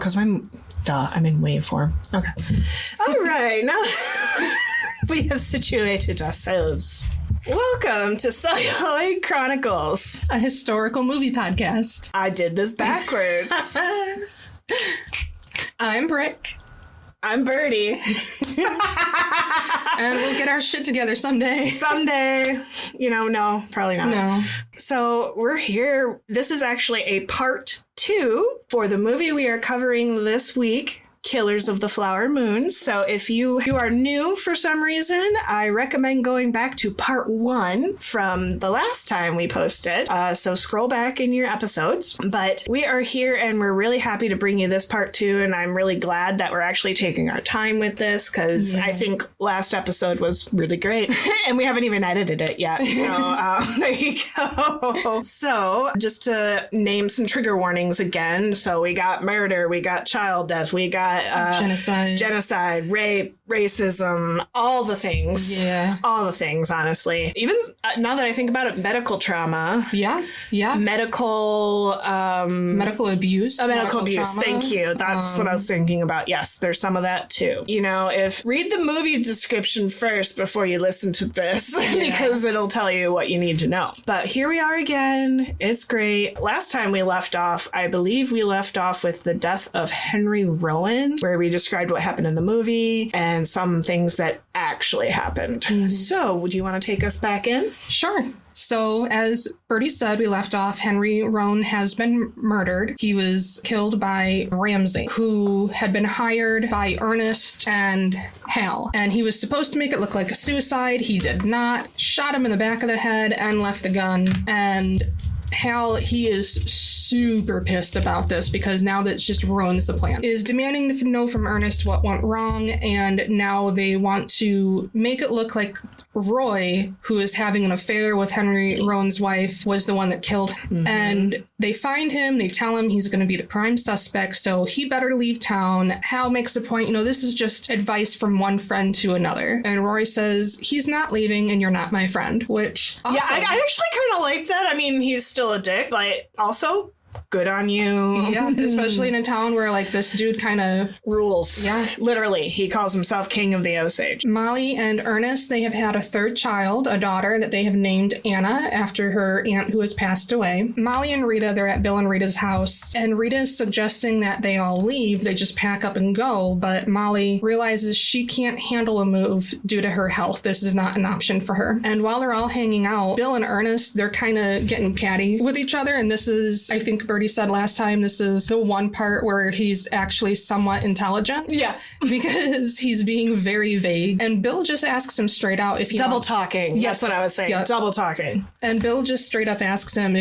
because I'm in wave form. Okay. All right. Now we have situated ourselves. Welcome to Celluloid Chronicles, a historical movie podcast. I did this backwards. I'm Brick. I'm Birdy. And we'll get our shit together someday. Someday. No, probably not. No. So we're here. This is actually a part 2 for the movie we are covering this week, Killers of the Flower Moon. So if you are new for some reason, I recommend going back to part 1 from the last time we posted. So scroll back in your episodes. But we are here and we're really happy to bring you this part 2. And I'm really glad that we're actually taking our time with this because I think last episode was really great. And we haven't even edited it yet. So there you go. So just to name some trigger warnings again. So we got murder, we got child death, we got genocide, rape, racism, all the things. Yeah. All the things, honestly. Even now that I think about it, medical trauma. Yeah. Yeah. Medical abuse. Medical abuse. Trauma. Thank you. That's what I was thinking about. Yes, there's some of that too. Read the movie description first before you listen to this because it'll tell you what you need to know. But here we are again. It's great. Last time we left off, I believe we left off with the death of Henry Rowan, where we described what happened in the movie and some things that actually happened. Mm-hmm. So, would you want to take us back in? Sure. So, as Birdy said, we left off, Henry Rowan has been murdered. He was killed by Ramsey, who had been hired by Ernest and Hal. And he was supposed to make it look like a suicide. He did not. Shot him in the back of the head and left the gun. And Hal, he is super pissed about this because now that just ruins the plan. Is demanding to know from Ernest what went wrong, and now they want to make it look like Roy, who is having an affair with Henry Rowan's wife, was the one that killed him. Mm-hmm. And they find him, they tell him he's going to be the prime suspect, so he better leave town. Hal makes a point, this is just advice from one friend to another. And Roy says, he's not leaving and you're not my friend, which also... Yeah, I actually kind of like that. I mean, he's still a dick, but also... good on you. Yeah, especially in a town where, this dude kind of rules. Yeah. Literally, he calls himself King of the Osage. Molly and Ernest, they have had a third child, a daughter that they have named Anna after her aunt who has passed away. Molly and Rita, they're at Bill and Rita's house, and Rita is suggesting that they all leave, they just pack up and go, but Molly realizes she can't handle a move due to her health. This is not an option for her. And while they're all hanging out, Bill and Ernest, they're kind of getting catty with each other, and this is, I think Birdy said last time, this is the one part where he's actually somewhat intelligent. Yeah. Because he's being very vague. And Bill just asks him straight out if he double talking. Yes. That's what I was saying. Yep. Double talking. And Bill just straight up asks him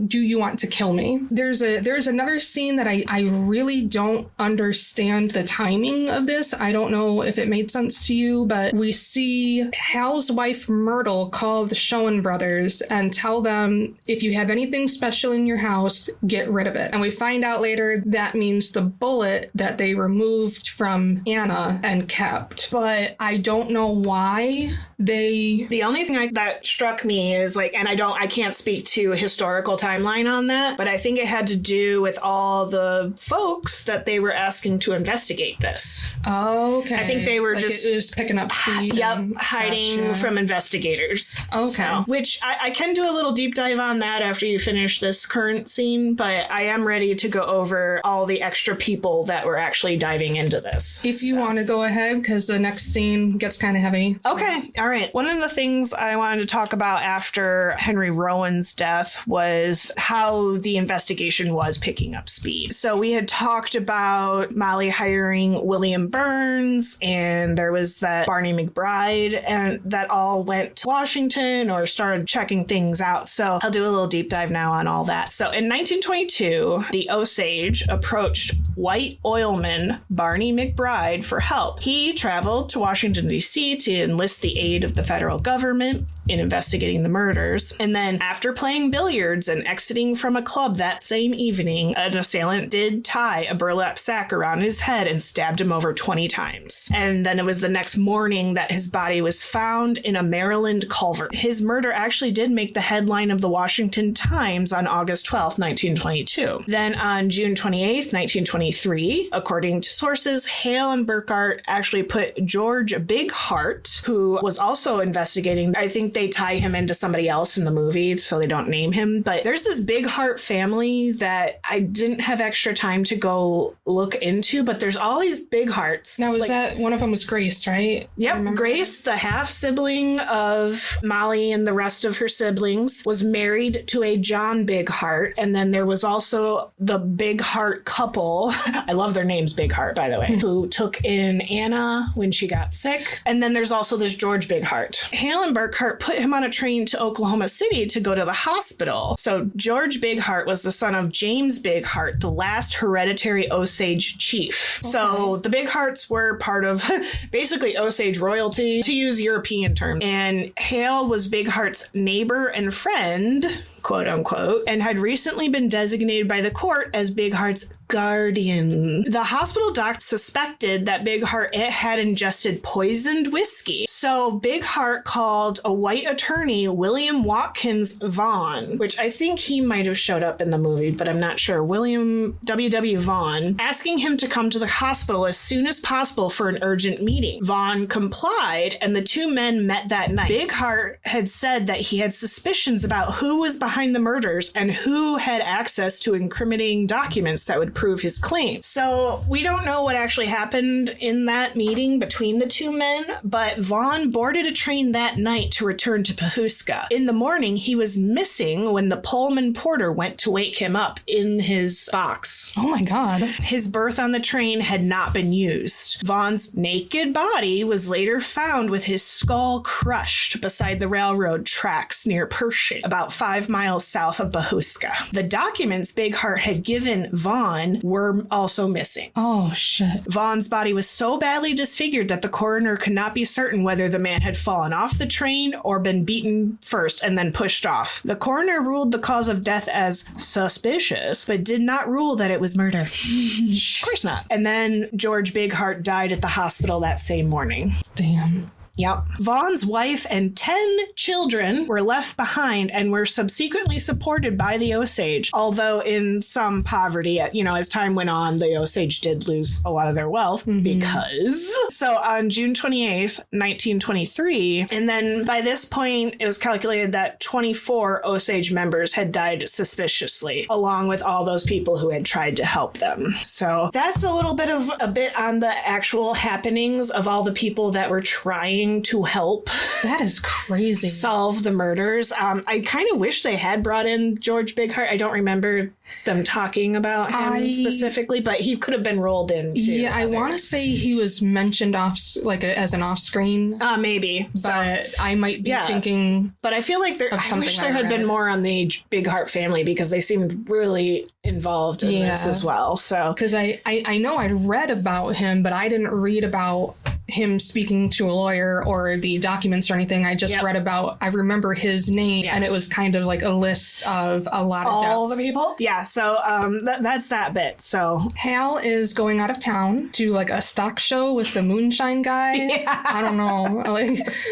do you want to kill me? There's another scene that I really don't understand the timing of this. I don't know if it made sense to you, but we see Hal's wife Myrtle call the Schoen brothers and tell them, if you have anything special in your house, get rid of it. And we find out later that means the bullet that they removed from Anna and kept. But I don't know why they... The only thing that struck me is and I can't speak to a historical timeline on that, but I think it had to do with all the folks that they were asking to investigate this. Oh, okay. I think they were just... It was picking up speed. Yep, hiding from investigators. Okay. So, which I can do a little deep dive on that after you finish this current scene, but I am ready to go over all the extra people that were actually diving into this. If you want to go ahead, because the next scene gets kind of heavy. Okay. All right. One of the things I wanted to talk about after Henry Rowan's death was how the investigation was picking up speed. So we had talked about Molly hiring William Burns, and there was that Barney McBride, and that all went to Washington or started checking things out. So I'll do a little deep dive now on all that. So in 1922, the Osage approached white oilman Barney McBride for help. He traveled to Washington, D.C. to enlist the aid of the federal government in investigating the murders. And then after playing billiards and exiting from a club that same evening, an assailant did tie a burlap sack around his head and stabbed him over 20 times. And then it was the next morning that his body was found in a Maryland culvert. His murder actually did make the headline of the Washington Times on August 12th, 1922. 1922. Then on June 28th, 1923, according to sources, Hale and Burkhart actually put George Big Heart, who was also investigating. I think they tie him into somebody else in the movie, so they don't name him. But there's this Big Heart family that I didn't have extra time to go look into, but there's all these Big Hearts. Now, was that one of them was Grace, right? Yep, Grace, the half sibling of Molly and the rest of her siblings, was married to a John Big Heart. And then there was also the Big Heart couple. I love their names, Big Heart, by the way, who took in Anna when she got sick. And then there's also this George Big Heart. Hale and Burkhart put him on a train to Oklahoma City to go to the hospital. So George Big Heart was the son of James Big Heart, the last hereditary Osage chief. Okay. So the Big Hearts were part of basically Osage royalty, to use European terms. And Hale was Big Heart's neighbor and friend, quote unquote, and had recently been designated by the court as Big Heart's guardian. The hospital doc suspected that Big Heart had ingested poisoned whiskey. So Big Heart called a white attorney, William Watkins Vaughn, which I think he might have showed up in the movie, but I'm not sure. William W.W. Vaughn, asking him to come to the hospital as soon as possible for an urgent meeting. Vaughn complied, and the two men met that night. Big Heart had said that he had suspicions about who was behind the murders and who had access to incriminating documents that would prove his claim. So we don't know what actually happened in that meeting between the two men, but Vaughn boarded a train that night to return to Pawhuska. In the morning, he was missing when the Pullman porter went to wake him up in his box. Oh my God. His berth on the train had not been used. Vaughn's naked body was later found with his skull crushed beside the railroad tracks near Pershing, about 5 miles south of Pawhuska. The documents Big Heart had given Vaughn were also missing. Oh, shit. Vaughn's body was so badly disfigured that the coroner could not be certain whether the man had fallen off the train or been beaten first and then pushed off. The coroner ruled the cause of death as suspicious, but did not rule that it was murder. Of course not. And then George Big Heart died at the hospital that same morning. Damn. Yep. Vaughn's wife and 10 children were left behind and were subsequently supported by the Osage, although in some poverty. As time went on, the Osage did lose a lot of their wealth because. So on June 28th, 1923, and then by this point, it was calculated that 24 Osage members had died suspiciously, along with all those people who had tried to help them. So that's a bit on the actual happenings of all the people that were trying to help. That is crazy. Solve the murders. I kind of wish they had brought in George Big Heart. I don't remember them talking about him specifically, but he could have been rolled in too. Yeah, I want to say he was mentioned as an off-screen. Maybe. But I might be thinking. But I feel like I wish there had been more on the Big Heart family because they seemed really involved in this as well. So because I know I'd read about him, but I didn't read about him speaking to a lawyer or the documents or anything. I just read about, I remember his name, and it was kind of like a list of a lot of deaths. All the people? Yeah, so that's that bit. So Hal is going out of town to like a stock show with the moonshine guy. Yeah. I don't know.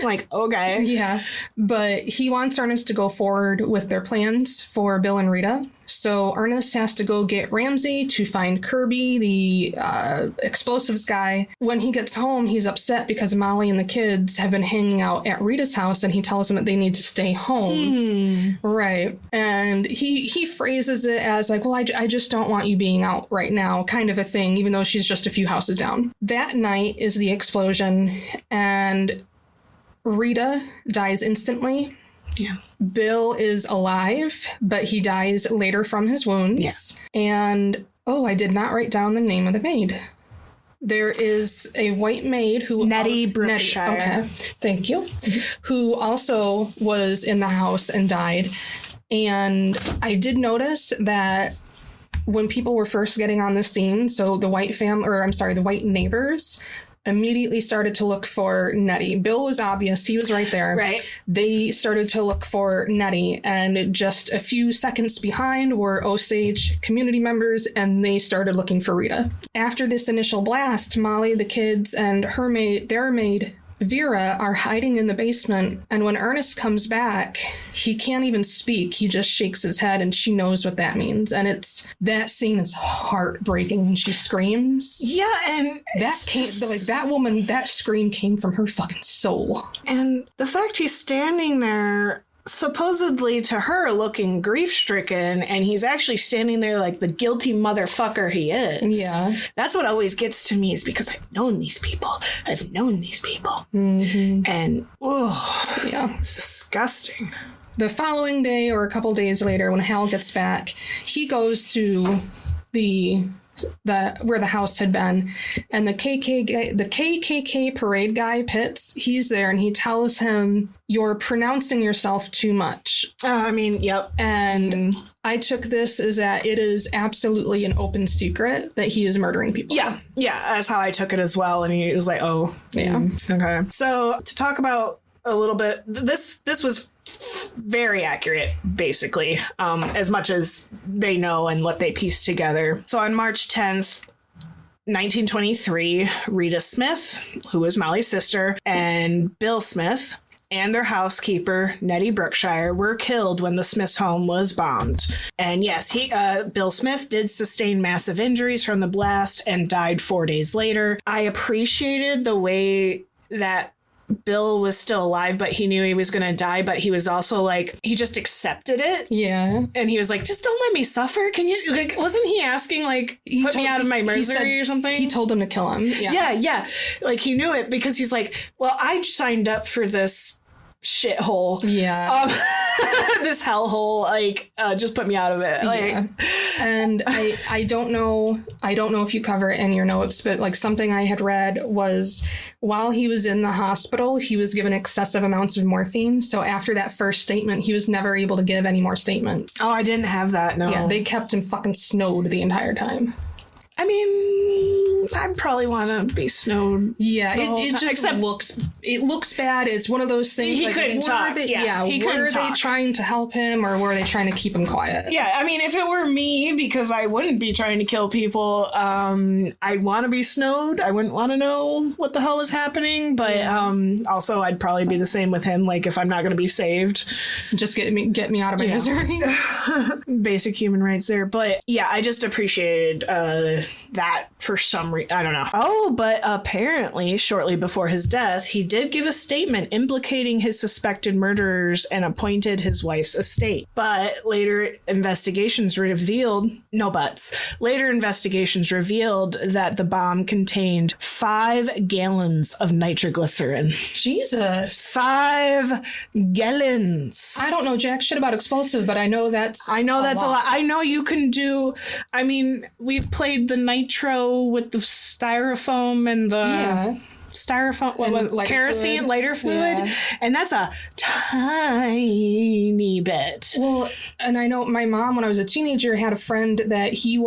Like, okay. Yeah. But he wants Ernest to go forward with their plans for Bill and Rita. So Ernest has to go get Ramsey to find Kirby, the explosives guy. When he gets home, he's upset because Molly and the kids have been hanging out at Rita's house, and he tells them that they need to stay home. Right. And he phrases it as like, well, I just don't want you being out right now, kind of a thing, even though she's just a few houses down. That night is the explosion, and Rita dies instantly. Yeah. Bill is alive, but he dies later from his wounds. Yes. And, I did not write down the name of the maid. There is a white maid who... Nettie Brookshire. Okay, thank you. Who also was in the house and died. And I did notice that when people were first getting on the scene, so the white neighbors immediately started to look for Nettie. Bill was obvious. He was right there. Right. They started to look for Nettie, and just a few seconds behind were Osage community members, and they started looking for Rita. After this initial blast, Molly, the kids, and their maid, Vera are hiding in the basement, and when Ernest comes back, he can't even speak. He just shakes his head, and she knows what that means. And that scene is heartbreaking when she screams. Yeah, and that woman, that scream came from her fucking soul. And the fact he's standing there, supposedly to her looking grief-stricken, and he's actually standing there like the guilty motherfucker he is. Yeah. That's what always gets to me, is because I've known these people. Mm-hmm. And, yeah, it's disgusting. The following day, or a couple days later, when Hal gets back, he goes to where the house had been, and the KKK parade guy, Pitts, he's there, and he tells him, "You're pronouncing yourself too much." Yep. And I took this as that it is absolutely an open secret that he is murdering people. Yeah, that's how I took it as well. And he was like, "Oh, yeah, okay." So to talk about a little bit, this was very accurate, basically, as much as they know and what they piece together. So on March 10th, 1923, Rita Smith, who was Molly's sister, and Bill Smith and their housekeeper, Nettie Brookshire, were killed when the Smiths' home was bombed. And yes, Bill Smith did sustain massive injuries from the blast and died 4 days later. I appreciated the way that Bill was still alive, but he knew he was going to die, but he was also like, he just accepted it. Yeah. And he was like, just don't let me suffer. Can you, like, wasn't he asking, like, put me out of my misery or something? He told him to kill him. Yeah. Like, he knew it because he's like, well, I signed up for this shithole. Yeah. This hellhole, like, just put me out of it. Like, yeah. And I don't know if you cover it in your notes, but like something I had read was while he was in the hospital, he was given excessive amounts of morphine. So after that first statement, he was never able to give any more statements. Oh, I didn't have that. No. Yeah, they kept him fucking snowed the entire time. I mean, I probably want to be snowed. Yeah, it just looks bad. It's one of those things. He couldn't talk. He were they trying to help him, or were they trying to keep him quiet? Yeah, I mean, if it were me, because I wouldn't be trying to kill people, I'd want to be snowed. I wouldn't want to know what the hell is happening. But also, I'd probably be the same with him. Like, if I'm not going to be saved, just get me out of my misery. Basic human rights there. But yeah, I just appreciated that for some reason. I don't know. Oh, but apparently shortly before his death, he did give a statement implicating his suspected murderers and appointed his wife's estate. But later investigations revealed that the bomb contained 5 gallons of nitroglycerin. Jesus. 5 gallons. I don't know jack shit about explosive, but I know that's a lot. I know you can do, I mean, we've played the nitro with the styrofoam and the styrofoam, kerosene, lighter fluid, and that's a tiny bit. Well, and I know my mom, when I was a teenager, had a friend that he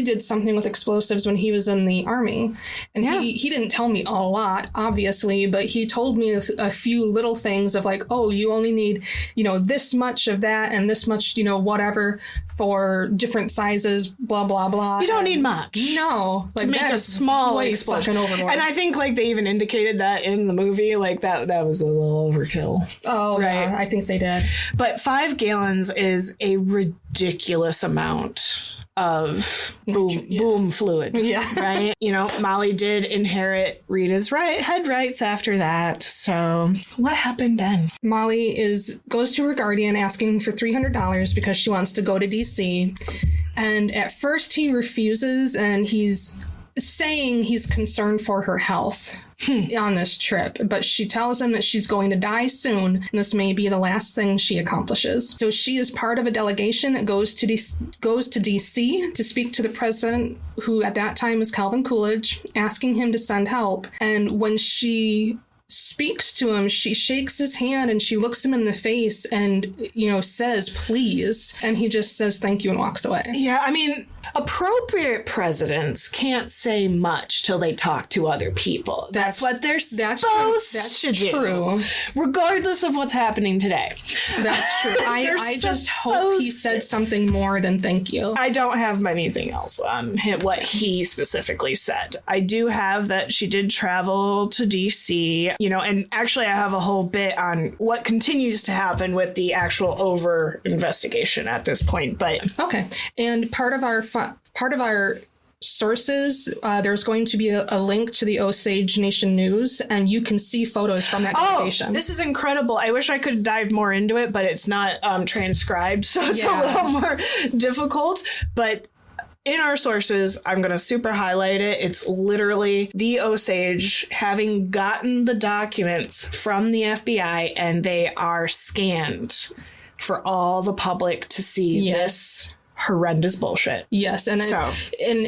did something with explosives when he was in the army, and he didn't tell me a lot, obviously, but he told me a few little things of like, oh, you only need, this much of that and this much, whatever for different sizes, blah, blah, blah. You don't need much. No. To make a small explosion. And I think like they even indicated that in the movie, like that was a little overkill. Oh, right. Yeah, I think they did. But 5 gallons is a ridiculous amount of boom fluid. Yeah. Right? Molly did inherit Rita's head rights after that. So what happened then? Molly goes to her guardian asking for $300 because she wants to go to DC. And at first he refuses, and he's saying he's concerned for her health on this trip, but she tells him that she's going to die soon, and this may be the last thing she accomplishes. So she is part of a delegation that goes to DC to speak to the president, who at that time was Calvin Coolidge, asking him to send help. And when she speaks to him. She shakes his hand and she looks him in the face and, says, please. And he just says thank you and walks away. Yeah, I mean, appropriate presidents can't say much till they talk to other people. That's what they're supposed to do. True. Regardless of what's happening today. That's true. I just hope he said something more than thank you. I don't have anything else on what he specifically said. I do have that she did travel to D.C., and actually I have a whole bit on what continues to happen with the actual over investigation at this point. But okay. And part of our sources, there's going to be a link to the Osage Nation News, and you can see photos from that conversation. This is incredible. I wish I could dive more into it, but it's not transcribed, so it's a little more difficult. But in our sources, I'm going to super highlight it. It's literally the Osage having gotten the documents from the FBI, and they are scanned for all the public to see this horrendous bullshit. Yes, and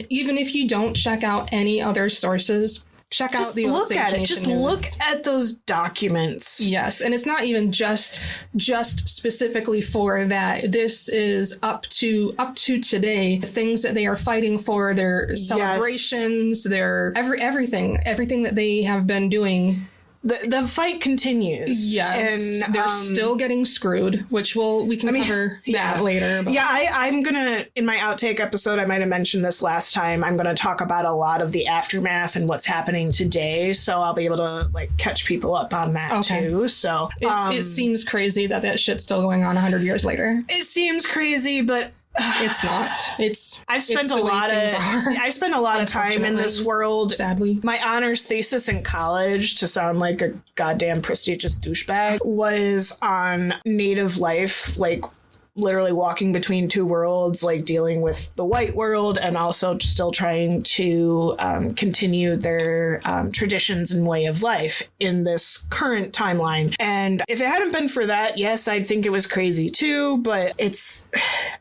even if you don't check out any other sources, check out the Osage Nation News. Just look at those documents. Yes, and it's not even just specifically for that. This is up to today. The things that they are fighting for, their celebrations, their everything that they have been doing. The fight continues. Yes, and they're still getting screwed, which we can cover that later. But. Yeah, I'm gonna, in my outtake episode, I might have mentioned this last time, I'm gonna talk about a lot of the aftermath and what's happening today, so I'll be able to catch people up on that too. So it seems crazy that shit's still going on 100 years later. It seems crazy, but it's not. I spent a lot of time in this world. Sadly, my honors thesis in college, to sound like a goddamn prestigious douchebag, was on Native life, literally walking between two worlds, dealing with the white world and also still trying to continue their traditions and way of life in this current timeline. And if it hadn't been for that, yes, I'd think it was crazy too, but it's,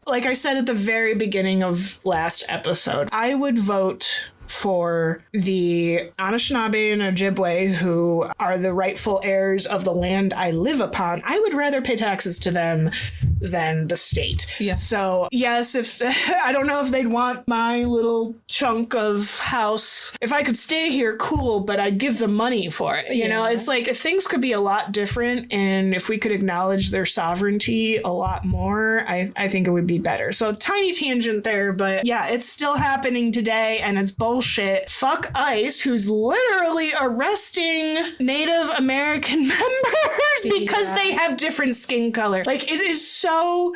like I said at the very beginning of last episode, I would vote for the Anishinaabe and Ojibwe, who are the rightful heirs of the land I live upon. I would rather pay taxes to them than the state. Yeah. So yes, if I don't know if they'd want my little chunk of house. If I could stay here, cool, but I'd give them money for it. You know, it's things could be a lot different, and if we could acknowledge their sovereignty a lot more, I think it would be better. So tiny tangent there, but yeah, it's still happening today, and it's bullshit. Fuck ICE, who's literally arresting Native American members because they have different skin color. It is so...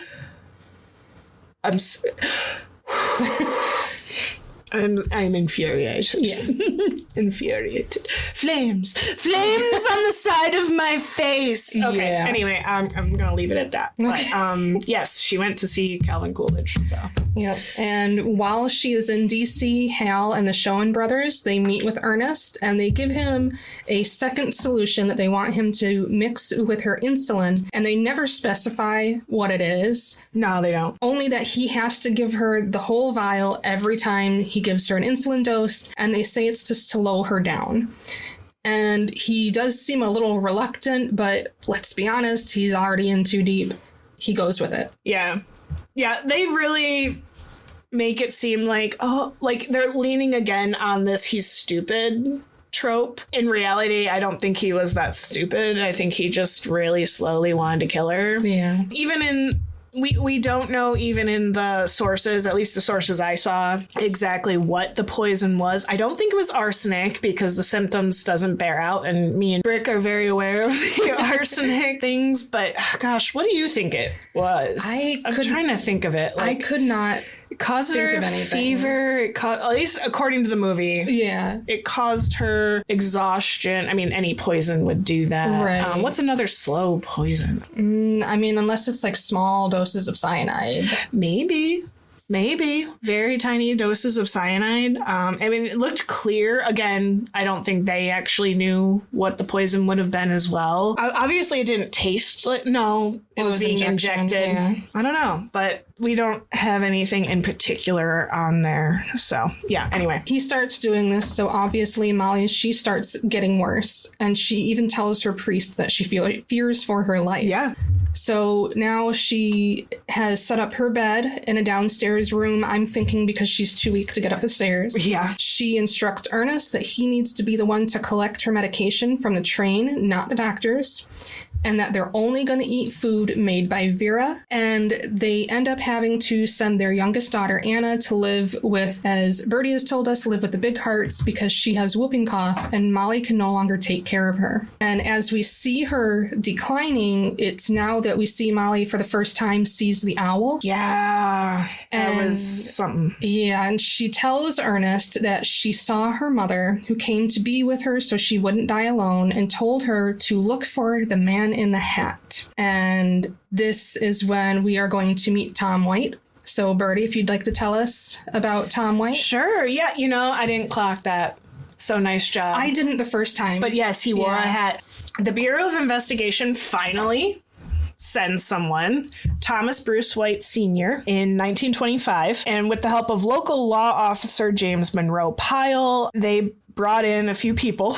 I'm infuriated. Yeah. Infuriated. Flames on the side of my face. Okay. Yeah. Anyway, I'm gonna leave it at that. But yes, she went to see Calvin Coolidge. So. Yep. And while she is in DC, Hal and the Showen brothers, they meet with Ernest and they give him a second solution that they want him to mix with her insulin, and they never specify what it is. No, they don't. Only that he has to give her the whole vial every time he gives her an insulin dose, and they say it's to slow her down. And he does seem a little reluctant, but let's be honest, he's already in too deep. He goes with it. Yeah. Yeah, they really make it seem like they're leaning again on this he's stupid trope. In reality, I don't think he was that stupid. I think he just really slowly wanted to kill her. Yeah. Even in... We don't know, even in the sources, at least the sources I saw, exactly what the poison was. I don't think it was arsenic because the symptoms doesn't bear out, and me and Brick are very aware of the arsenic things, but gosh, what do you think it was? I'm trying to think of it. I could not... It caused her fever. At least according to the movie. Yeah. It caused her exhaustion. I mean, any poison would do that. Right. What's another slow poison? I mean, unless it's small doses of cyanide. Maybe. Maybe. Very tiny doses of cyanide. I mean, it looked clear. Again, I don't think they actually knew what the poison would have been as well. Obviously, it didn't taste like... No, it was being injected. Yeah. I don't know, but we don't have anything in particular on there. So, yeah, anyway. He starts doing this, so obviously Molly, she starts getting worse. And she even tells her priest that she fears for her life. Yeah. So now she has set up her bed in a downstairs room, I'm thinking because she's too weak to get up the stairs. Yeah. She instructs Ernest that he needs to be the one to collect her medication from the train, not the doctors, and that they're only going to eat food made by Vera. And they end up having to send their youngest daughter, Anna, to live with, as Birdy has told us, live with the big hearts because she has whooping cough and Molly can no longer take care of her. And as we see her declining, it's now that we see Molly for the first time sees the owl. Yeah, that was something. Yeah, and she tells Ernest that she saw her mother, who came to be with her so she wouldn't die alone, and told her to look for the man in the hat. And this is when we are going to meet Tom White. So, Birdy, if you'd like to tell us about Tom White. Sure. Yeah, I didn't clock that. So nice job. I didn't the first time. But yes, he wore a hat. The Bureau of Investigation finally sends someone, Thomas Bruce White Sr., in 1925. And with the help of local law officer James Monroe Pyle, they brought in a few people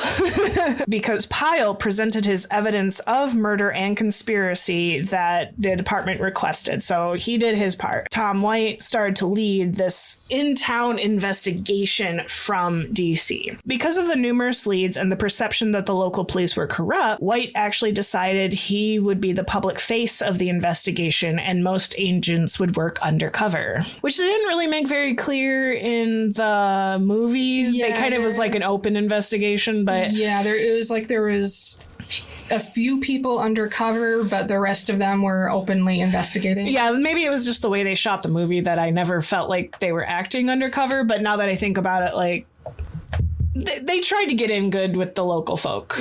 because Pyle presented his evidence of murder and conspiracy that the department requested. So he did his part. Tom White started to lead this in-town investigation from DC. Because of the numerous leads and the perception that the local police were corrupt, White actually decided he would be the public face of the investigation and most agents would work undercover, which they didn't really make very clear in the movie. Yeah, they kind of was like an open investigation, but there was a few people undercover, but the rest of them were openly investigating. Yeah, maybe it was just the way they shot the movie that I never felt like they were acting undercover, but now that I think about it, like, they tried to get in good with the local folk,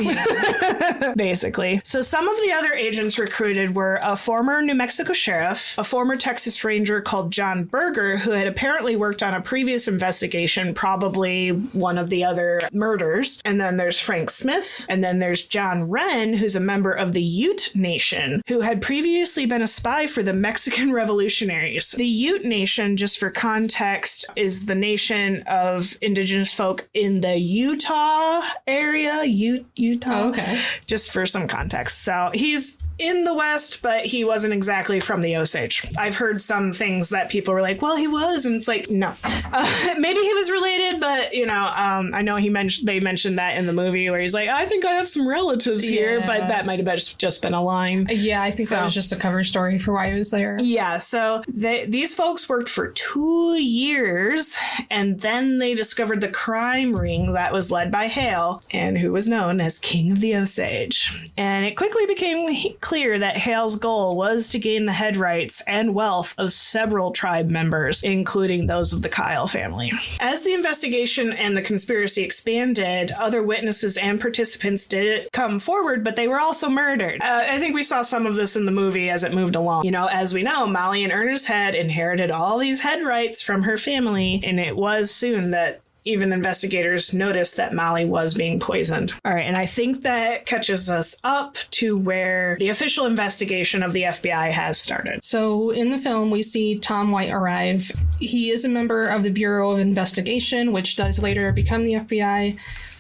basically. So some of the other agents recruited were a former New Mexico sheriff, a former Texas Ranger called John Berger, who had apparently worked on a previous investigation, probably one of the other murders. And then there's Frank Smith. And then there's John Wren, who's a member of the Ute Nation, who had previously been a spy for the Mexican revolutionaries. The Ute Nation, just for context, is the nation of indigenous folk in the Utah area. Utah. Oh, okay. Just for some context. So he's in the West, but he wasn't exactly from the Osage. I've heard some things that people were like, well, he was, and it's like, no. Maybe he was related, but, I know they mentioned that in the movie where he's like, I think I have some relatives here, but that might have just been a line. Yeah, I think that was just a cover story for why he was there. Yeah, so these folks worked for 2 years, and then they discovered the crime ring that was led by Hale, and who was known as King of the Osage. And it quickly became clear that Hale's goal was to gain the head rights and wealth of several tribe members, including those of the Kyle family. As the investigation and the conspiracy expanded, other witnesses and participants did come forward, but they were also murdered. I think we saw some of this in the movie as it moved along. As we know, Molly and Ernest had inherited all these head rights from her family, and it was soon that even investigators noticed that Molly was being poisoned. All right, and I think that catches us up to where the official investigation of the FBI has started. So in the film, we see Tom White arrive. He is a member of the Bureau of Investigation, which does later become the FBI.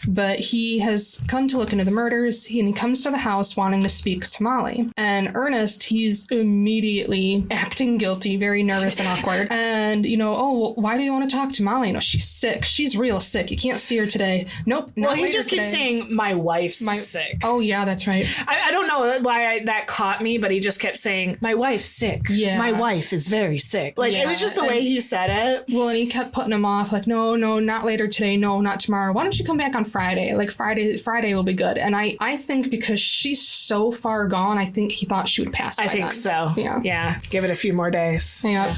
But he has come to look into the murders, and he comes to the house wanting to speak to Molly. And Ernest, he's immediately acting guilty, very nervous and awkward. And, why do you want to talk to Molly? She's sick. She's real sick. You can't see her today. Nope. Well, he just keeps saying, my wife's sick. Oh, yeah, that's right. I don't know why that caught me, but he just kept saying, my wife's sick. Yeah. My wife is very sick. It was just the way he said it. Well, and he kept putting him off, like, no, not later today. No, not tomorrow. Why don't you come back on Friday? Friday will be good. And I think because she's so far gone, I think he thought she would pass by then. So. Yeah. Give it a few more days. Yeah.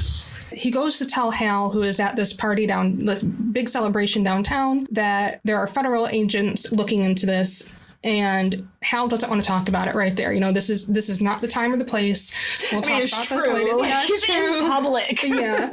He goes to tell Hal, who is at this party this big celebration downtown, that there are federal agents looking into this. And Hal doesn't want to talk about it right there. This is not the time or the place. We'll talk about this later. He's in public. Yeah.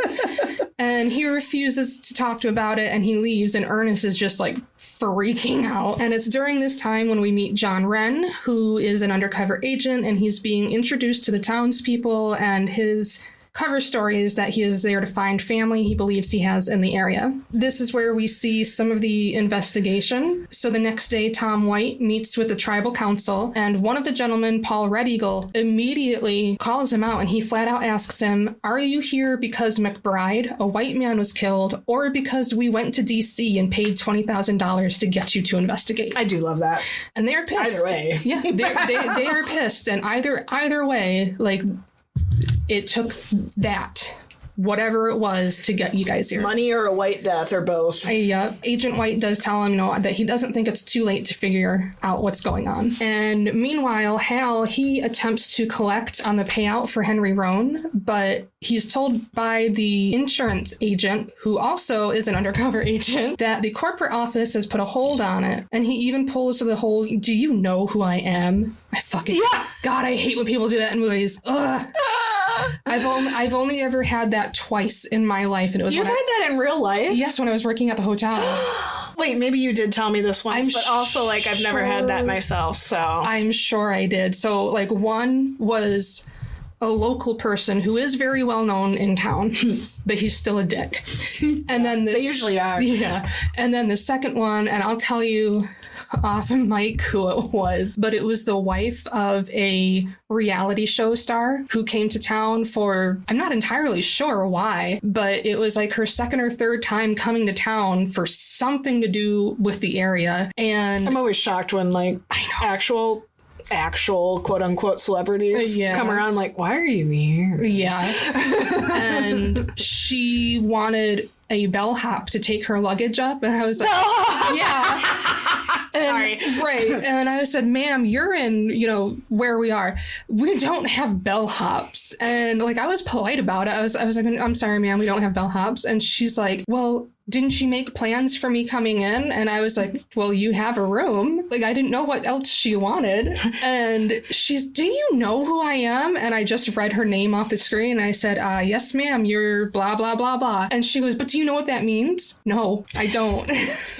And he refuses to talk to him about it, and he leaves, and Ernest is just like freaking out. And it's during this time when we meet John Wren, who is an undercover agent, and he's being introduced to the townspeople, and his cover story is that he is there to find family he believes he has in the area. This is where we see some of the investigation. So the next day, Tom White meets with the tribal council, and one of the gentlemen, Paul Red Eagle, immediately calls him out, and he flat out asks him, "Are you here because McBride, a white man, was killed, or because we went to DC and paid $20,000 to get you to investigate?" I do love that. And they're pissed. Either way. Yeah, they are pissed. And either way, like, it took that, whatever it was, to get you guys here. Money or a white death or both. Agent White does tell him, that he doesn't think it's too late to figure out what's going on. And meanwhile, Hal, he attempts to collect on the payout for Henry Roan, but he's told by the insurance agent, who also is an undercover agent, that the corporate office has put a hold on it. And he even pulls the whole, "Do you know who I am?" I fucking... Yeah. God, I hate when people do that in movies. Ugh. I've only ever had that twice in my life, and it was... You've had that in real life? Yes, when I was working at the hotel. Wait, maybe you did tell me this once, but also, like, I've never had that myself, so... I'm sure I did. So, like, one was a local person who is very well known in town, but he's still a dick. And then this... They usually are. Yeah. And then the second one, and I'll tell you off mic who it was, but it was the wife of a reality show star who came to town for, I'm not entirely sure why, but it was like her second or third time coming to town for something to do with the area. And I'm always shocked when, like, actual quote unquote celebrities come around, like, why are you here? Yeah. And she wanted a bellhop to take her luggage up, and I was like, yeah. Sorry. Right. And I said, "Ma'am, you're in, where we are. We don't have bellhops." And, like, I was polite about it. I was like, "I'm sorry, ma'am, we don't have bellhops." And she's like, "Well, didn't she make plans for me coming in?" And I was like, "Well, you have a room." Like, I didn't know what else she wanted. And she's, "Do you know who I am?" And I just read her name off the screen. I said, "Yes, ma'am, you're blah, blah, blah, blah." And she goes, "But do you know what that means?" "No, I don't."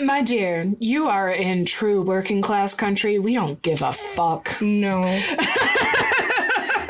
My dear, you are in true working class country. We don't give a fuck. No.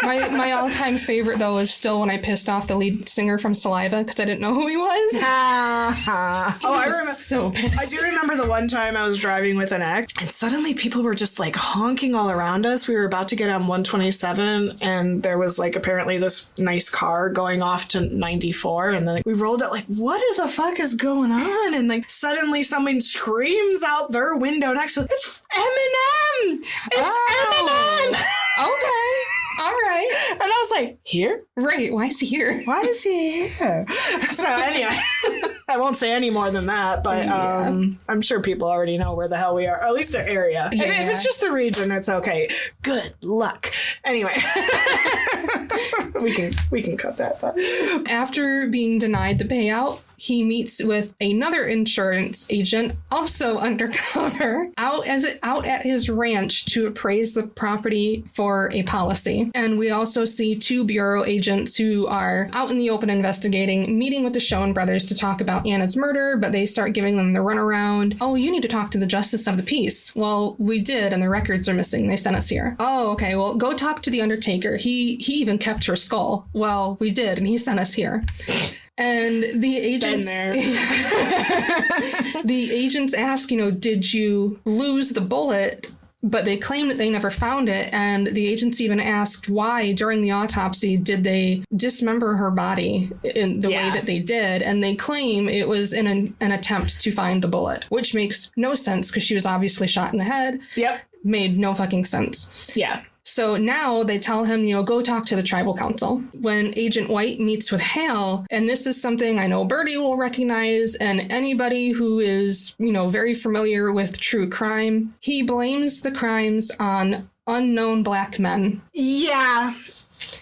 My all-time favorite, though, is still when I pissed off the lead singer from Saliva because I didn't know who he was. I remember. So pissed. I do remember the one time I was driving with an ex, and suddenly people were just, like, honking all around us. We were about to get on 127, and there was, like, apparently this nice car going off to 94, and then we rolled up, like, what the fuck is going on? And, like, suddenly someone screams out their window next to us, "It's Eminem! It's Eminem!" Okay. All right. And I was like, here? Right. Why is he here? Why is he here? So anyway, I won't say any more than that, but I'm sure people already know where the hell we are, or at least their area. Yeah. If it's just the region, it's okay. Good luck. Anyway, we can cut that. But. After being denied the payout, he meets with another insurance agent, also undercover, out at his ranch to appraise the property for a policy. And we also see two bureau agents who are out in the open investigating, meeting with the Schoen brothers to talk about Anna's murder, but they start giving them the runaround. "Oh, you need to talk to the Justice of the Peace." "Well, we did, and the records are missing. They sent us here." "Oh, okay. Well, go talk to the Undertaker. He even kept her skull." "Well, we did, and he sent us here." And the agents, the agents ask, "Did you lose the bullet?" But they claim that they never found it. And the agents even asked why during the autopsy did they dismember her body in the way that they did. And they claim it was in an attempt to find the bullet, which makes no sense because she was obviously shot in the head. Yep. Made no fucking sense. Yeah. So now they tell him, go talk to the tribal council. When Agent White meets with Hal, and this is something I know Birdy will recognize, and anybody who is, very familiar with true crime, he blames the crimes on unknown black men. Yeah.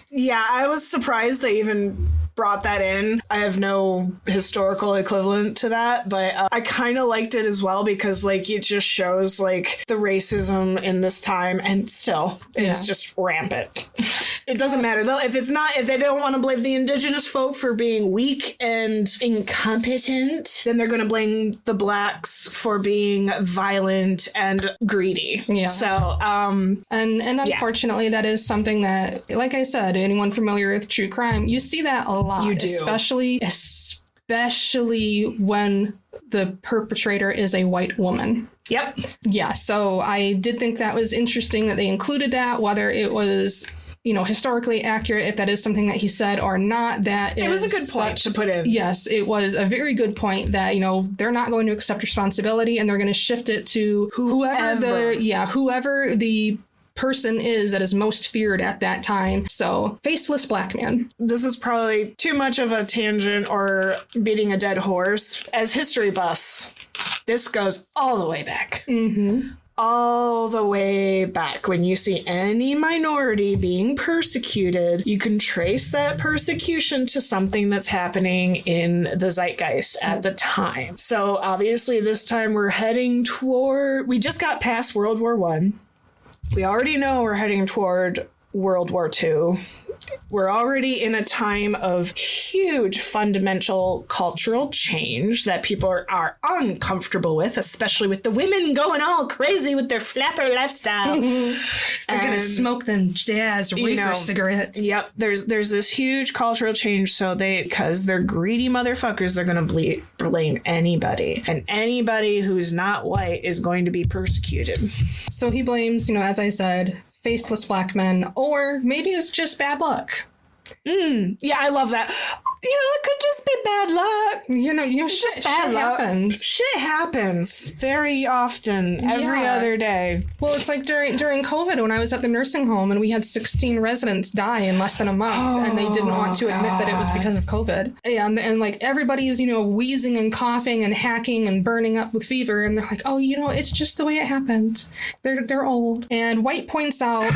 Yeah, I was surprised they even brought that in. I have no historical equivalent to that, but I kind of liked it as well because, like, it just shows, like, the racism in this time, and still, it's just rampant. It doesn't matter. If they don't want to blame the indigenous folk for being weak and incompetent, then they're going to blame the blacks for being violent and greedy. Yeah. So, and unfortunately, that is something that, like I said, anyone familiar with true crime, you see that a lot. You do. Especially when the perpetrator is a white woman. Yep. Yeah, so I did think that was interesting that they included that, whether it was, historically accurate, if that is something that he said or not. It was a good point to put in. Yes, it was a very good point that, they're not going to accept responsibility and they're going to shift it to whoever the person is that is most feared at that time. So, faceless black man. This is probably too much of a tangent or beating a dead horse. As history buffs, this goes all the way back. Mm-hmm. All the way back. When you see any minority being persecuted, you can trace that persecution to something that's happening in the zeitgeist at the time. So, obviously, this time we're heading toward... We just got past World War I. We already know we're heading toward World War II. We're already in a time of huge fundamental cultural change that people are uncomfortable with, especially with the women going all crazy with their flapper lifestyle. They're going to smoke them jazz reefer cigarettes. Yep. There's this huge cultural change. So because they're greedy motherfuckers, they're going to blame anybody. And anybody who's not white is going to be persecuted. So he blames, as I said, faceless black men, or maybe it's just bad luck. Yeah, I love that. It could just be bad luck. Shit happens. Shit happens very often, every other day. Well, it's like during COVID when I was at the nursing home and we had 16 residents die in less than a month, and they didn't want to admit that it was because of COVID. And like everybody's, wheezing and coughing and hacking and burning up with fever, and they're like, oh, it's just the way it happened. They're old. And White points out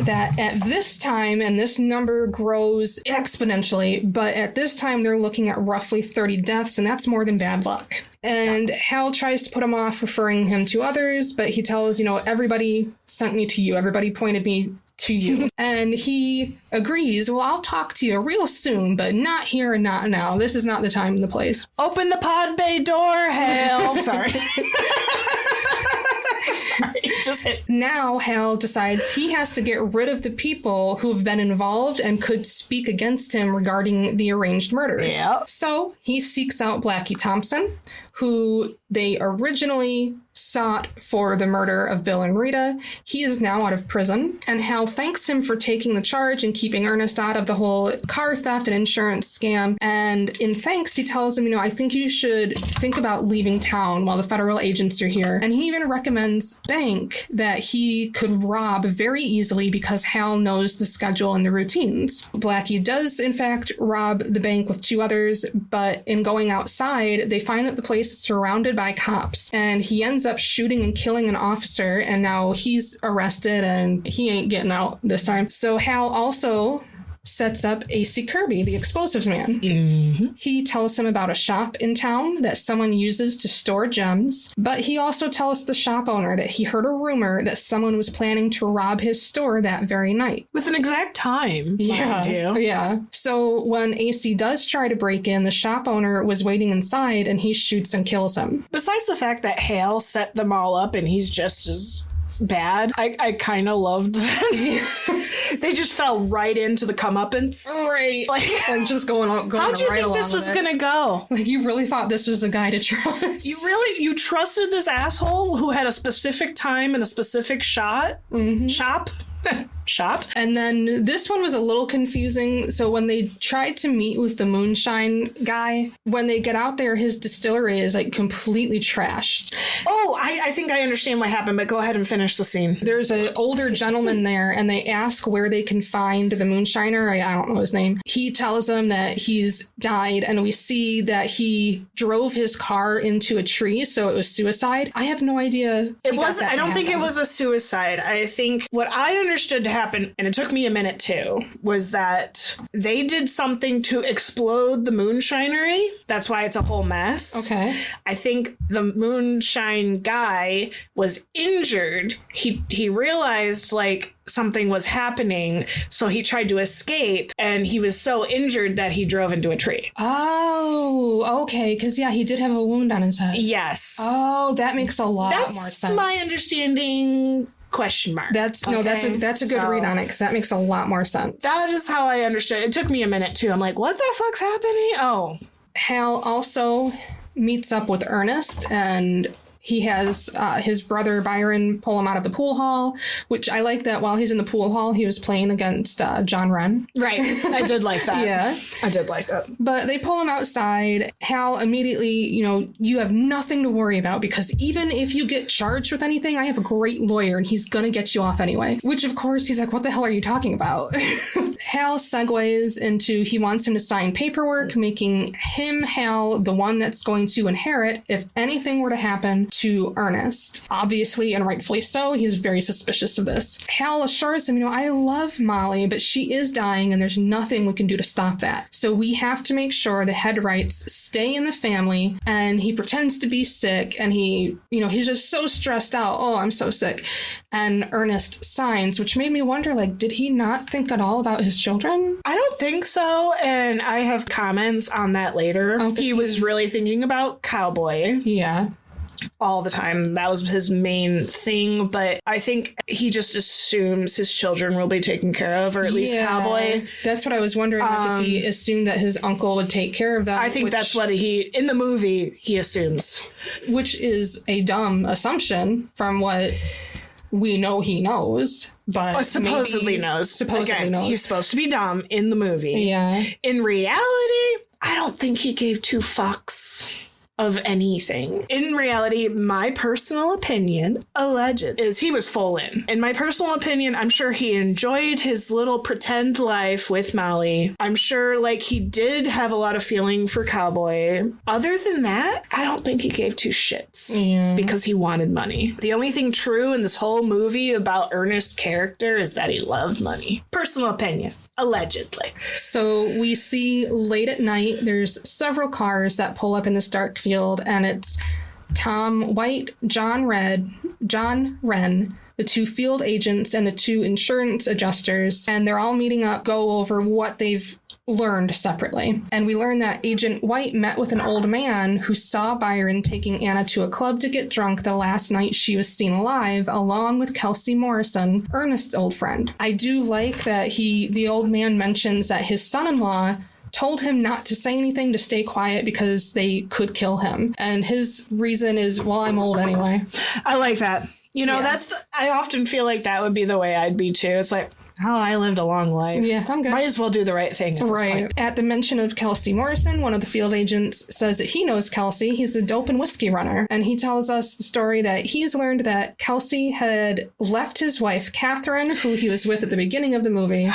that at this time, and this number grows exponentially, but at this time they're looking at roughly 30 deaths, and that's more than bad luck. And Hal tries to put him off, referring him to others, but he tells, everybody sent me to you. Everybody pointed me to you. And he agrees, well, I'll talk to you real soon, but not here and not now. This is not the time and the place. Open the pod bay door, Hal. Sorry. Just hit. Now Hal decides he has to get rid of the people who've been involved and could speak against him regarding the arranged murders. Yep. So he seeks out Blackie Thompson, who they originally sought for the murder of Bill and Rita. He is now out of prison, and Hal thanks him for taking the charge and keeping Ernest out of the whole car theft and insurance scam. And in thanks, he tells him, I think you should think about leaving town while the federal agents are here. And he even recommends a bank that he could rob very easily because Hal knows the schedule and the routines. Blackie does, in fact, rob the bank with two others, but in going outside, they find that the place is surrounded by cops, and he ends up shooting and killing an officer, and now he's arrested and he ain't getting out this time. So Hal also sets up A.C. Kirby, the explosives man. Mm-hmm. He tells him about a shop in town that someone uses to store gems, but he also tells the shop owner that he heard a rumor that someone was planning to rob his store that very night. With an exact time. Yeah. So when AC does try to break in, the shop owner was waiting inside and he shoots and kills him. Besides the fact that Hal set them all up and he's just as bad, I kind of loved that. They just fell right into the comeuppance. Right. Like just going how'd you right think this was gonna go? Like, you really thought this was a guy to trust? You trusted this asshole who had a specific time and a specific shop? Shot. And then this one was a little confusing. So when they tried to meet with the moonshine guy, when they get out there, his distillery is like completely trashed. Oh, I think I understand what happened, but go ahead and finish the scene. There's an older gentleman there, and they ask where they can find the moonshiner. I don't know his name. He tells them that he's died, and we see that he drove his car into a tree, so it was suicide. I have no idea. I don't think it was a suicide. I think what I understood to happened, and it took me a minute too, was that they did something to explode the moonshinery. That's why it's a whole mess. Okay. I think the moonshine guy was injured. He realized like something was happening, so he tried to escape, and he was so injured that he drove into a tree. Oh, okay. Because, yeah, he did have a wound on his head. Yes. Oh, that makes a lot more sense. That's my understanding. Question mark. That's a good read on it, because that makes a lot more sense. That is how I understood. It took me a minute too. I'm like, what the fuck's happening? Oh. Hal also meets up with Ernest, and he has his brother Byron pull him out of the pool hall, which I like that while he's in the pool hall, he was playing against John Wren. Right. I did like that. Yeah. I did like that. But they pull him outside. Hal immediately, you have nothing to worry about, because even if you get charged with anything, I have a great lawyer and he's going to get you off anyway. Which, of course, he's like, what the hell are you talking about? Hal segues into he wants him to sign paperwork, making him, Hal, the one that's going to inherit if anything were to happen to Ernest. Obviously, and rightfully so, he's very suspicious of this. Hal assures him, I love Molly, but she is dying and there's nothing we can do to stop that. So we have to make sure the head rights stay in the family. And he pretends to be sick, and he's just so stressed out. Oh, I'm so sick. And Ernest signs, which made me wonder, did he not think at all about his children? I don't think so, and I have comments on that later. Okay. He was really thinking about Cowboy. Yeah. All the time. That was his main thing, but I think he just assumes his children will be taken care of, or at least Cowboy. That's what I was wondering, if he assumed that his uncle would take care of them. I think that's what in the movie, he assumes. Which is a dumb assumption from what we know he knows, but supposedly knows. He's supposed to be dumb in the movie. Yeah. In reality, I don't think he gave two fucks of anything. In reality, my personal opinion, alleged, is he was full in. In my personal opinion, I'm sure he enjoyed his little pretend life with Molly. I'm sure he did have a lot of feeling for Cowboy. Other than that, I don't think he gave two shits because he wanted money. The only thing true in this whole movie about Ernest's character is that he loved money. Personal opinion. Allegedly. So we see late at night, there's several cars that pull up in this dark field, and it's Tom White, John Wren, the two field agents, and the two insurance adjusters, and they're all meeting up, go over what they've learned separately. And we learn that Agent White met with an old man who saw Byron taking Anna to a club to get drunk the last night she was seen alive, along with Kelsey Morrison, Ernest's old friend. I do like that the old man mentions that his son-in-law told him not to say anything, to stay quiet, because they could kill him. And his reason is, well, I'm old anyway. I like that. I often feel like that would be the way I'd be too. It's like, I lived a long life. Yeah, I'm good. Might as well do the right thing. Right. At the mention of Kelsey Morrison, one of the field agents says that he knows Kelsey. He's a dope and whiskey runner. And he tells us the story that he's learned that Kelsey had left his wife, Catherine, who he was with at the beginning of the movie,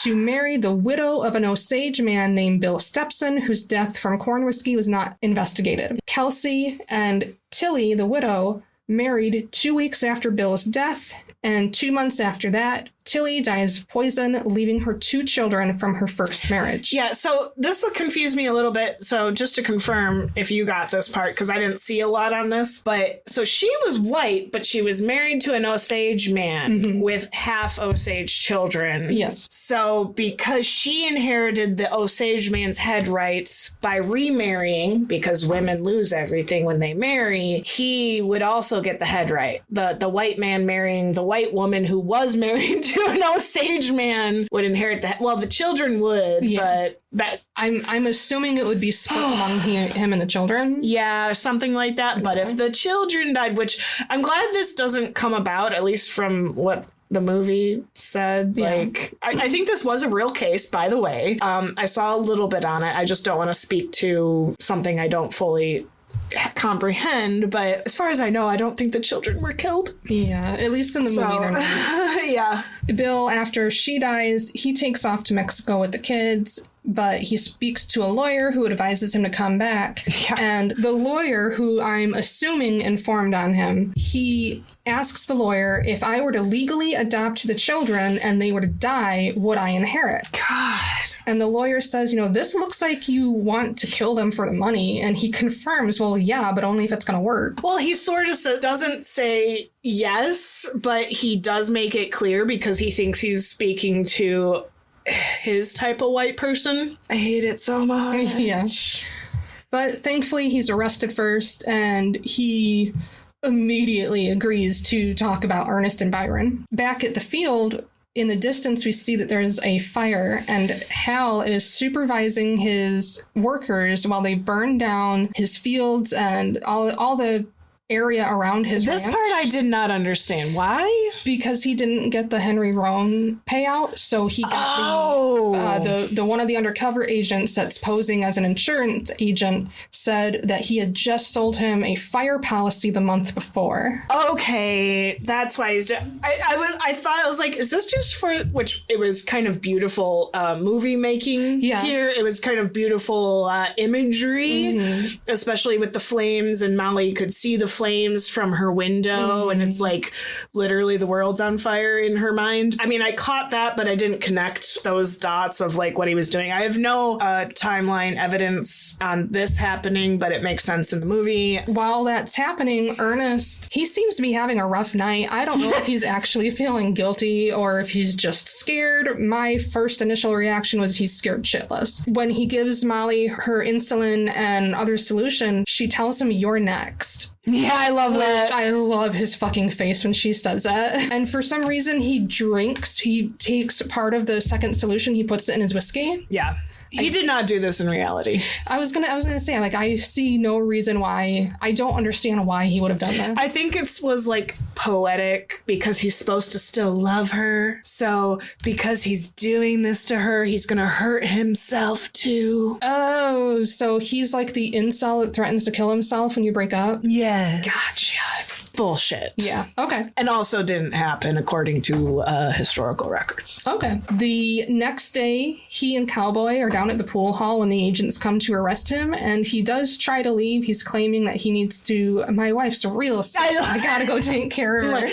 to marry the widow of an Osage man named Bill Stepson, whose death from corn whiskey was not investigated. Kelsey and Tilly, the widow, married 2 weeks after Bill's death, and 2 months after that, Tilly dies of poison, leaving her 2 children from her first marriage. Yeah, so this will confuse me a little bit. So just to confirm if you got this part, because I didn't see a lot on this. But so she was white, but she was married to an Osage man with half Osage children. Yes. So because she inherited the Osage man's head rights by remarrying, because women lose everything when they marry, he would also get the head right. The white man marrying the white woman who was married to an Osage man would inherit the children would, but that I'm assuming it would be split among him and the children. Yeah, something like that. Okay. But if the children died, which I'm glad this doesn't come about, at least from what the movie said. Yeah. I think this was a real case, by the way. I saw a little bit on it. I just don't want to speak to something I don't fully comprehend, but as far as I know, I don't think the children were killed. Yeah, at least in the movie they're not. Yeah. Bill, after she dies, he takes off to Mexico with the kids. but he speaks to a lawyer who advises him to come back. Yeah. And the lawyer, who I'm assuming informed on him, he asks the lawyer, if I were to legally adopt the children and they were to die, would I inherit? God. And the lawyer says, this looks like you want to kill them for the money. And he confirms, well, yeah, but only if it's going to work. Well, he sort of doesn't say yes, but he does make it clear because he thinks he's speaking to his type of white person. I hate it so much. Yeah. But thankfully, he's arrested first, and he immediately agrees to talk about Ernest and Byron. Back at the field, in the distance, we see that there's a fire, and Hal is supervising his workers while they burn down his fields and all the area around his This ranch. part I did not understand. Why? Because he didn't get the Henry Roan payout, so he got the one of the undercover agents that's posing as an insurance agent said that he had just sold him a fire policy the month before. Okay, that's why he's. I thought, I was like, is this just for, which it was kind of beautiful movie making here. It was kind of beautiful imagery, especially with the flames, and Molly could see the flames from her window, and it's like literally the world's on fire in her mind. I mean, I caught that, but I didn't connect those dots of like what he was doing. I have no timeline evidence on this happening, but it makes sense in the movie. While that's happening, Ernest, he seems to be having a rough night. I don't know if he's actually feeling guilty or if he's just scared. My first initial reaction was he's scared shitless. When he gives Molly her insulin and other solution, she tells him, "You're next." Yeah, I love that. I love his fucking face when she says that. And for some reason, he drinks. He takes part of the second solution. He puts it in his whiskey. Yeah. He did not do this in reality. I was gonna say, like, I see no reason why. I don't understand why he would have done this. I think it was like poetic because he's supposed to still love her. So because he's doing this to her, he's gonna hurt himself too. Oh, so he's like the incel that threatens to kill himself when you break up? Yes. Gotcha. Bullshit. Yeah. Okay. And also didn't happen according to historical records. Okay. The next day, he and Cowboy are down at the pool hall when the agents come to arrest him, and he does try to leave. He's claiming that he needs to, my wife's real sick. I gotta go take care of her.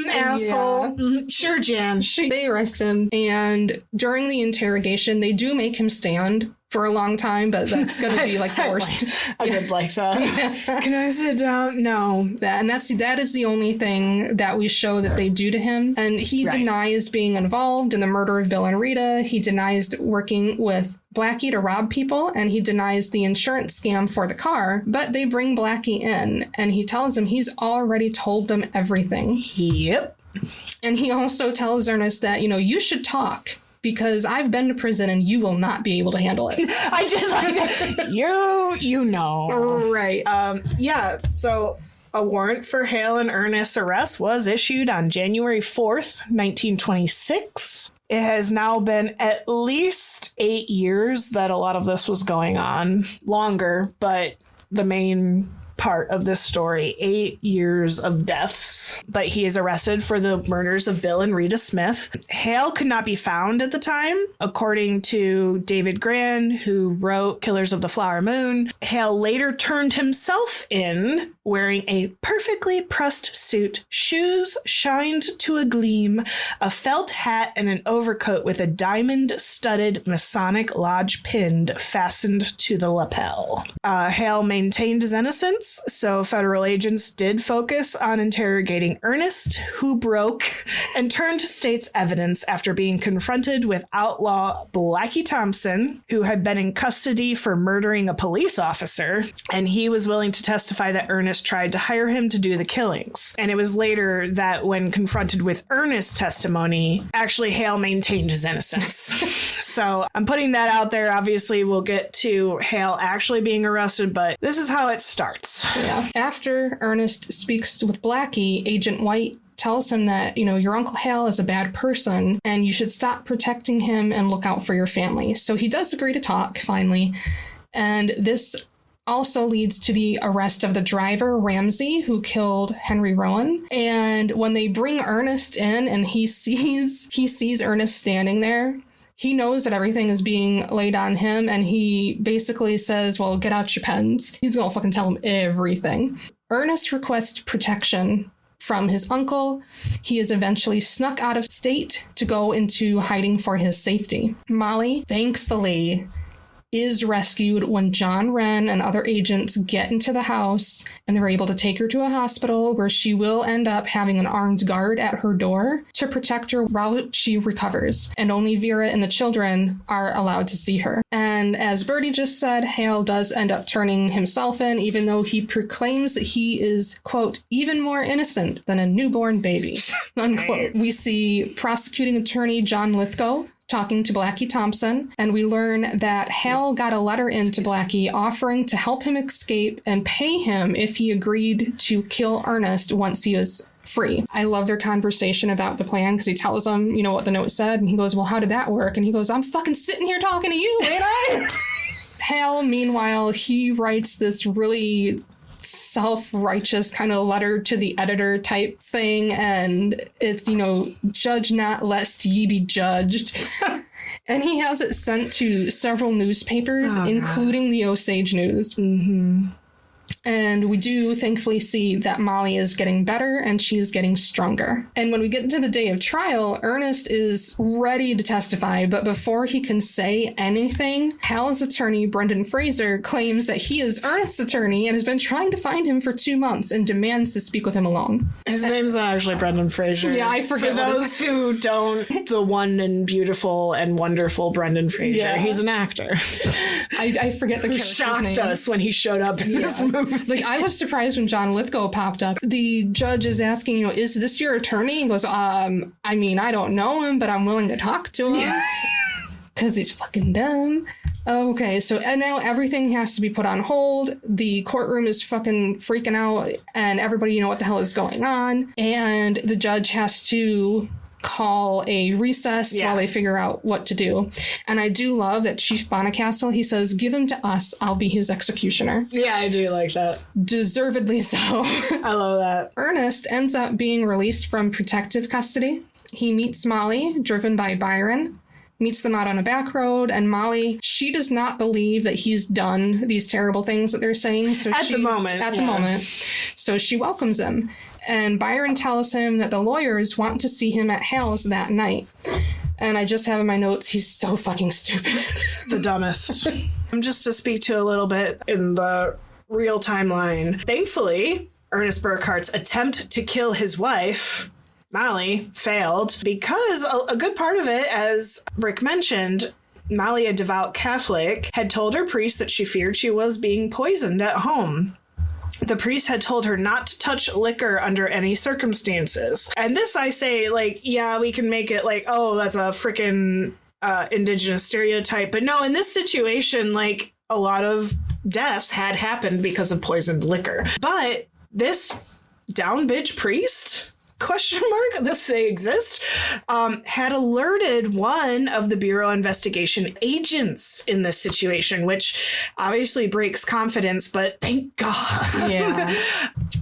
Asshole. Yeah. Sure, Jan. They arrest him, and during the interrogation, they do make him stand for a long time, but that's going to be like forced. I did like that. Yeah. Can I sit down? No. That is the only thing that we show that they do to him. And he denies being involved in the murder of Bill and Rita. He denies working with Blackie to rob people, and he denies the insurance scam for the car. But they bring Blackie in, and he tells him he's already told them everything. Yep. And he also tells Ernest that, you should talk, because I've been to prison and you will not be able to handle it. I did like that. You know. Right. Yeah, so a warrant for Hale and Ernest's arrest was issued on January 4th, 1926. It has now been at least 8 years that a lot of this was going on. Longer, but the main part of this story, 8 years of deaths. But he is arrested for the murders of Bill and Rita Smith. Hale could not be found at the time. According to David Gran, who wrote Killers of the Flower Moon, Hale later turned himself in wearing a perfectly pressed suit, shoes shined to a gleam, a felt hat, and an overcoat with a diamond-studded Masonic Lodge pin fastened to the lapel. Hale maintained his innocence, so federal agents did focus on interrogating Ernest, who broke and turned to state's evidence after being confronted with outlaw Blackie Thompson, who had been in custody for murdering a police officer, and he was willing to testify that Ernest tried to hire him to do the killings. And it was later that when confronted with Ernest's testimony, actually Hale maintained his innocence. So I'm putting that out there. Obviously, we'll get to Hale actually being arrested, but this is how it starts. Yeah. After Ernest speaks with Blackie, Agent White tells him that, your Uncle Hale is a bad person and you should stop protecting him and look out for your family. So he does agree to talk, finally. And this also leads to the arrest of the driver, Ramsey, who killed Henry Rowan. And when they bring Ernest in and he sees Ernest standing there, He knows that everything is being laid on him, and he basically says, well, get out your pens. He's gonna fucking tell him everything. Ernest requests protection from his uncle. He is eventually snuck out of state to go into hiding for his safety. Molly, thankfully, is rescued when John Wren and other agents get into the house, and they're able to take her to a hospital where she will end up having an armed guard at her door to protect her while she recovers. And only Vera and the children are allowed to see her. And as Birdy just said, Hale does end up turning himself in, even though he proclaims that he is, quote, even more innocent than a newborn baby, unquote. We see prosecuting attorney John Lithgow talking to Blackie Thompson, and we learn that Hal got a letter into Blackie offering to help him escape and pay him if he agreed to kill Ernest once he was free. I love their conversation about the plan because he tells him, you know, what the note said, and he goes, well, how did that work? And he goes, I'm fucking sitting here talking to you, ain't I? Hal, meanwhile, he writes this really self-righteous kind of letter to the editor type thing, and it's, you know, judge not lest ye be judged. And he has it sent to several newspapers, including the Osage News. Mm-hmm. And we do thankfully see that Molly is getting better and she's getting stronger. And when we get to the day of trial, Ernest is ready to testify, but before he can say anything, Hal's attorney, Brendan Fraser, claims that he is Ernest's attorney and has been trying to find him for 2 months and demands to speak with him alone. His name's not actually Brendan Fraser. Yeah, I forget. For those who don't, the one and beautiful and wonderful Brendan Fraser. Yeah. He's an actor. I forget the character's name. Shocked us when he showed up in this movie. Like, I was surprised when John Lithgow popped up. The judge is asking, you know, is this your attorney? He goes, I mean, I don't know him, but I'm willing to talk to him. Because he's fucking dumb. Okay, so and now everything has to be put on hold. The courtroom is fucking freaking out, and everybody, you know, what the hell is going on. And the judge has to call a recess while they figure out what to do. And I do love that Chief Bonacastle, he says, give him to us, I'll be his executioner. Yeah, I do like that. Deservedly so. I love that. Ernest ends up being released from protective custody. He meets Molly, driven by Byron, meets them out on a back road, and Molly, she does not believe that he's done these terrible things that they're saying. So At the moment. So she welcomes him. And Byron tells him that the lawyers want to see him at Hal's that night. And I just have in my notes, he's so fucking stupid. The dumbest. Just to speak to a little bit in the real timeline. Thankfully, Ernest Burkhart's attempt to kill his wife, Molly, failed because a good part of it, as Rick mentioned, Molly, a devout Catholic, had told her priest that she feared she was being poisoned at home. The priest had told her not to touch liquor under any circumstances. And this, I say, like, yeah, we can make it like, oh, that's a freaking indigenous stereotype. But no, in this situation, like, a lot of deaths had happened because of poisoned liquor. But this down bitch priest, question mark, this they exist, had alerted one of the Bureau investigation agents in this situation, which obviously breaks confidence, but thank God. Yeah.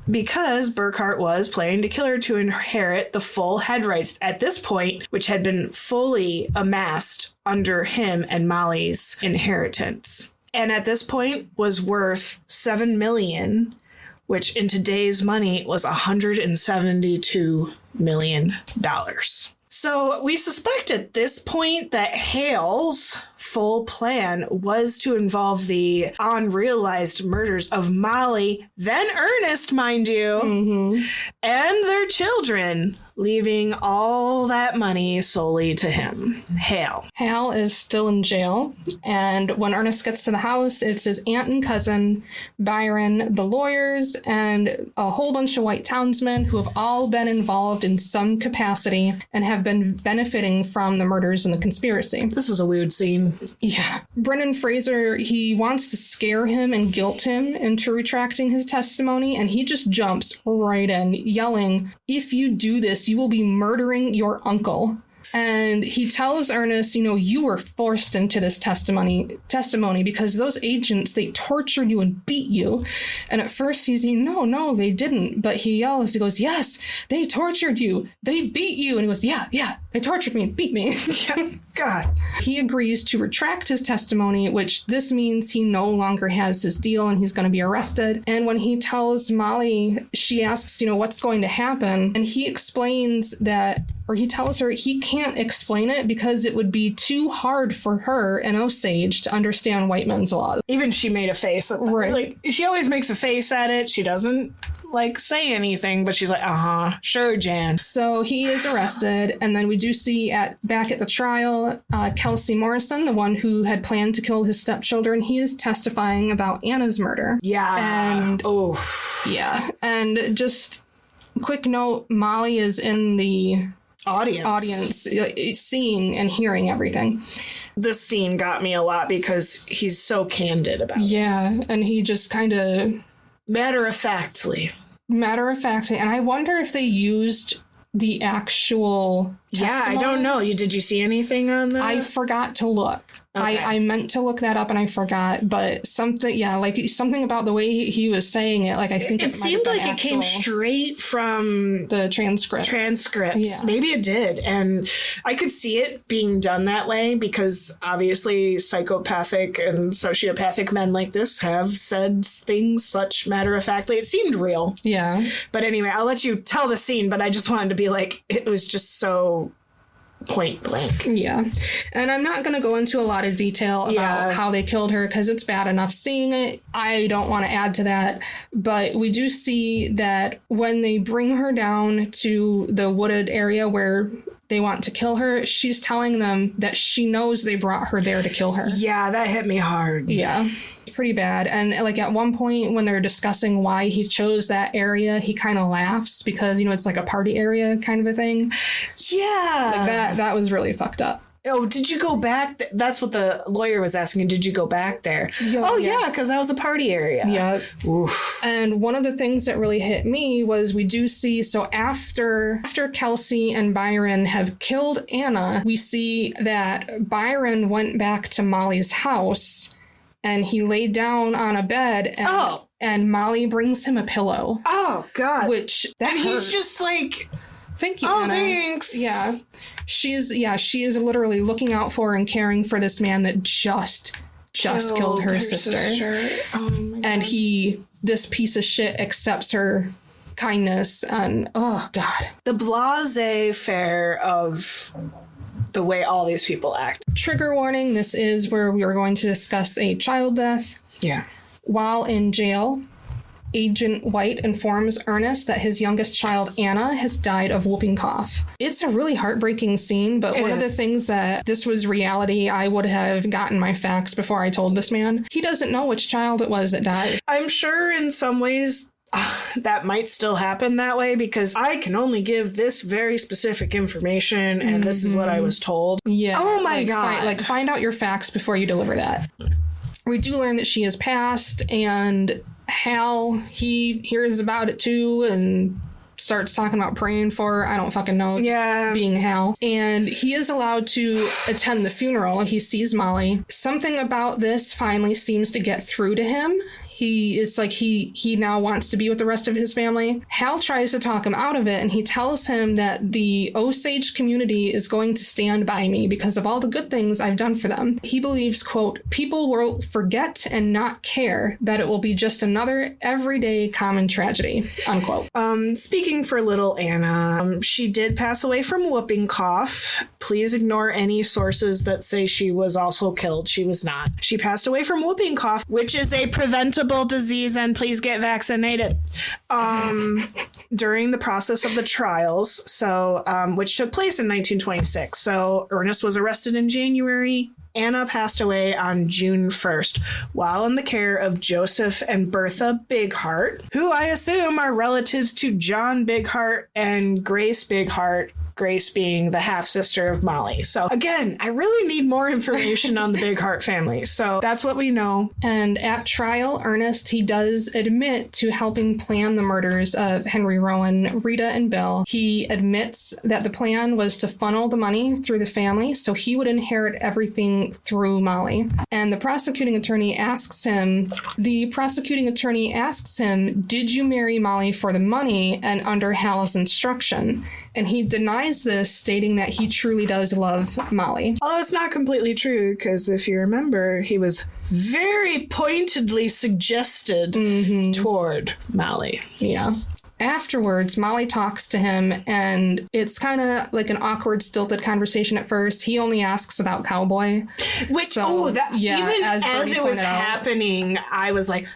Because Burkhart was planning to kill her to inherit the full head rights at this point, which had been fully amassed under him and Molly's inheritance. And at this point was worth $7 million, which in today's money was $172 million. So we suspect at this point that Hale's full plan was to involve the unrealized murders of Molly, then Ernest, mind you, and their children, leaving all that money solely to him, Hale. Hal is still in jail, and when Ernest gets to the house, it's his aunt and cousin, Byron, the lawyers, and a whole bunch of white townsmen who have all been involved in some capacity and have been benefiting from the murders and the conspiracy. This was a weird scene. Yeah. Brendan Fraser, he wants to scare him and guilt him into retracting his testimony, and he just jumps right in, yelling, "If you do this, you will be murdering your uncle." And he tells Ernest, you were forced into this testimony because those agents, they tortured you and beat you. And at first he's no, they didn't. But he goes, yes, they tortured you. They beat you. And he goes, yeah, they tortured me and beat me. God. He agrees to retract his testimony, which this means he no longer has his deal and he's going to be arrested. And when he tells Molly, she asks, what's going to happen? And he explains that, or he tells her he can't explain it because it would be too hard for her and Osage to understand white men's laws. Even she made a face at that. Right. Like, she always makes a face at it. She doesn't say anything, but she's like, sure, Jan. So he is arrested, and then we do see back at the trial, Kelsey Morrison, the one who had planned to kill his stepchildren, he is testifying about Anna's murder. Yeah. And yeah. And just quick note, Molly is in the audience seeing and hearing everything. This scene got me a lot because he's so candid about it. Yeah, and he just kind of matter-of-factly. And I wonder if they used the actual testimony. I don't know. Did you see anything on that? I forgot to look. Okay. I meant to look that up and I forgot, but something about the way he was saying it, I think it seemed like it came straight from the transcripts. Yeah. Maybe it did. And I could see it being done that way because obviously psychopathic and sociopathic men like this have said things such matter-of-factly. It seemed real. Yeah. But anyway, I'll let you tell the scene, but I just wanted to be like, it was just so point blank. Yeah. And I'm not going to go into a lot of detail about how they killed her because it's bad enough seeing it. I don't want to add to that. But we do see that when they bring her down to the wooded area where they want to kill her, she's telling them that she knows they brought her there to kill her. Yeah, that hit me hard. Yeah. Pretty bad. And at one point when they're discussing why he chose that area, he kind of laughs because it's like a party area kind of a thing. Yeah. That was really fucked up. Oh, did you go back? That's what the lawyer was asking. Did you go back there? Yeah, because that was a party area. Yeah. Oof. And one of the things that really hit me was we do see, so after Kelsey and Byron have killed Anna, we see that Byron went back to Molly's house and he laid down on a bed and Molly brings him a pillow. Oh, God. And he's just like, thank you, oh, Anna. Thanks. Yeah. She is literally looking out for and caring for this man that just killed her sister. Oh, my God. And this piece of shit accepts her kindness and, oh, God. The blasé fare of the way all these people act. Trigger warning, this is where we are going to discuss a child death. Yeah. While in jail, Agent White informs Ernest that his youngest child, Anna, has died of whooping cough. It's a really heartbreaking scene, but one of the things that this was reality, I would have gotten my facts before I told this man. He doesn't know which child it was that died. I'm sure in some ways that might still happen that way because I can only give this very specific information and this is what I was told. Yeah. Oh my God. Find out your facts before you deliver that. We do learn that she has passed and Hal, he hears about it too and starts talking about praying for her. I don't fucking know. Yeah. Being Hal. And he is allowed to attend the funeral. He sees Molly. Something about this finally seems to get through to him. He now wants to be with the rest of his family. Hal tries to talk him out of it, and he tells him that the Osage community is going to stand by me because of all the good things I've done for them. He believes, quote, people will forget and not care that it will be just another everyday common tragedy, unquote. Speaking for little Anna, she did pass away from whooping cough. Please ignore any sources that say she was also killed. She was not. She passed away from whooping cough, which is a preventable disease, and please get vaccinated. During the process of the trials, which took place in 1926. So Ernest was arrested in January. Anna passed away on June 1st while in the care of Joseph and Bertha Bighart, who I assume are relatives to John Bighart and Grace Bighart, Grace being the half-sister of Molly. So again, I really need more information on the Big Heart family. So that's what we know. And at trial, Ernest, he does admit to helping plan the murders of Henry Rowan, Rita, and Bill. He admits that the plan was to funnel the money through the family so he would inherit everything through Molly. And the prosecuting attorney asks him, did you marry Molly for the money and under Hal's instruction? And he denies this, stating that he truly does love Molly. Although it's not completely true, because if you remember, he was very pointedly suggested toward Molly. Yeah. Afterwards, Molly talks to him, and it's kind of like an awkward, stilted conversation at first. He only asks about Cowboy. Which, even as it was happening, I was like,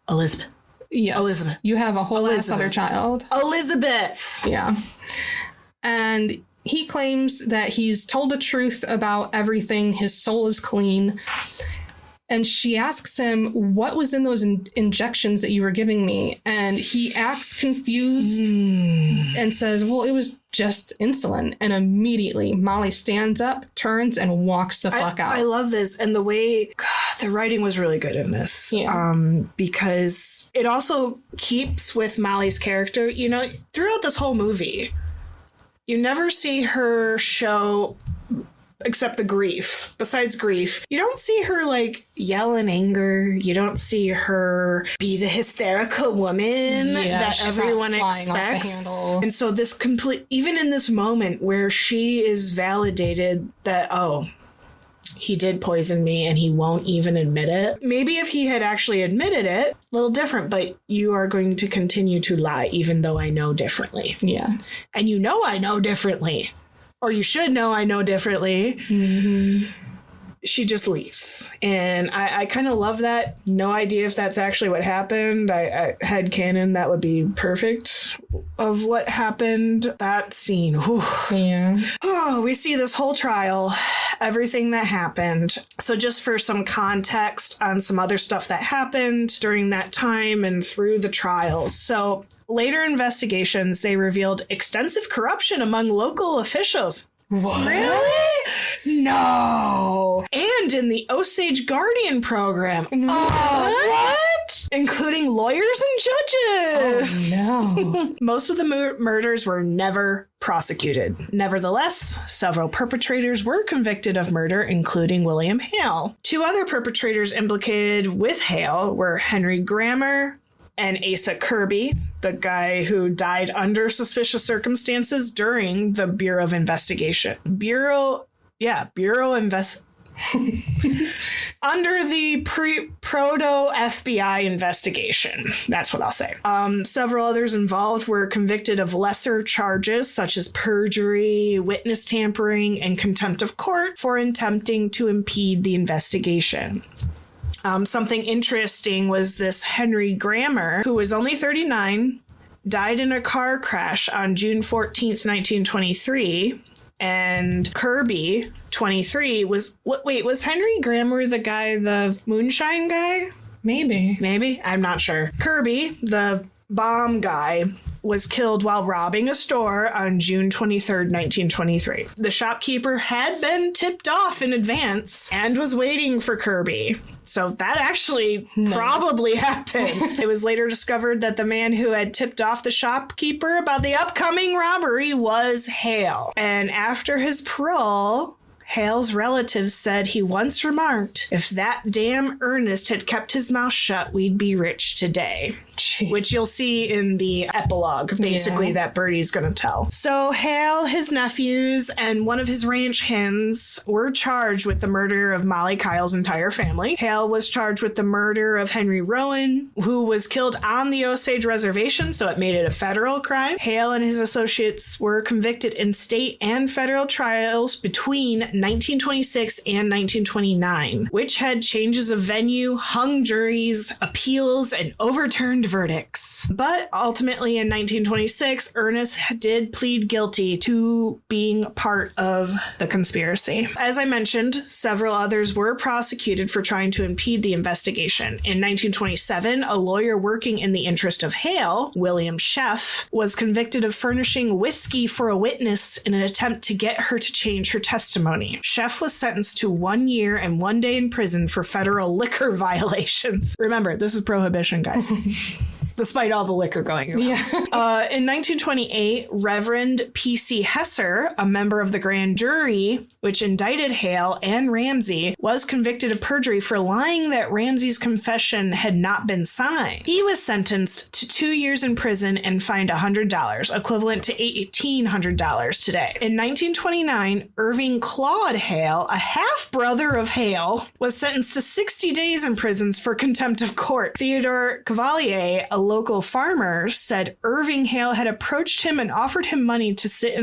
Elizabeth. Yes. Elizabeth. You have a whole ass other child. Elizabeth. Yeah. And he claims that he's told the truth about everything. His soul is clean. And she asks him, what was in those injections that you were giving me? And he acts confused and says, well, it was just insulin. And immediately Molly stands up, turns, and walks the fuck out. I love this. And the way the writing was really good in this. Yeah. Because it also keeps with Molly's character. You know, throughout this whole movie, you never see her show... except the grief. Besides grief, you don't see her like yell in anger. You don't see her be the hysterical woman that everyone expects. And so this even in this moment where she is validated that, oh, he did poison me and he won't even admit it. Maybe if he had actually admitted it, a little different, but you are going to continue to lie even though I know differently. Yeah. And you know I know differently. Or you should know I know differently. She just leaves. And I kind of love that. No idea if that's actually what happened. I headcanon, that would be perfect of what happened. That scene. Whew. Yeah. Oh, we see this whole trial, everything that happened. So just for some context on some other stuff that happened during that time and through the trials. So later investigations, they revealed extensive corruption among local officials. What? Really? No. And in the Osage Guardian program. What? Including lawyers and judges. Oh, no. Most of the murders were never prosecuted. Nevertheless, several perpetrators were convicted of murder, including William Hale. Two other perpetrators implicated with Hale were Henry Grammer and Asa Kirby, the guy who died under suspicious circumstances during the Bureau of Investigation. Under the proto FBI investigation. That's what I'll say. Several others involved were convicted of lesser charges such as perjury, witness tampering, and contempt of court for attempting to impede the investigation. Something interesting was this Henry Grammer, who was only 39, died in a car crash on June 14th, 1923. And Kirby, 23, was Henry Grammer the guy, the moonshine guy? Maybe. I'm not sure. Kirby, the bomb guy, was killed while robbing a store on June 23rd, 1923. The shopkeeper had been tipped off in advance and was waiting for Kirby. So that actually probably happened. It was later discovered that the man who had tipped off the shopkeeper about the upcoming robbery was Hale. And after his parole, Hale's relatives said he once remarked, if that damn Ernest had kept his mouth shut, we'd be rich today. Jeez. Which you'll see in the epilogue, basically, that Birdy's going to tell. So Hale, his nephews, and one of his ranch hands were charged with the murder of Molly Kyle's entire family. Hale was charged with the murder of Henry Rowan, who was killed on the Osage Reservation, so it made it a federal crime. Hale and his associates were convicted in state and federal trials between 1926 and 1929, which had changes of venue, hung juries, appeals, and overturned verdicts. But ultimately in 1926, Ernest did plead guilty to being part of the conspiracy. As I mentioned, several others were prosecuted for trying to impede the investigation. In 1927, a lawyer working in the interest of Hale, William Sheff, was convicted of furnishing whiskey for a witness in an attempt to get her to change her testimony. Sheff was sentenced to 1 year and 1 day in prison for federal liquor violations. Remember, this is prohibition, guys. Despite all the liquor going around. Yeah. In 1928, Reverend P.C. Hesser, a member of the grand jury, which indicted Hale and Ramsey, was convicted of perjury for lying that Ramsey's confession had not been signed. He was sentenced to 2 years in prison and fined $100, equivalent to $1,800 today. In 1929, Irving Claude Hale, a half-brother of Hale, was sentenced to 60 days in prison for contempt of court. Theodore Cavalier, a local farmer, said Irving Hale had approached him and offered him money to sit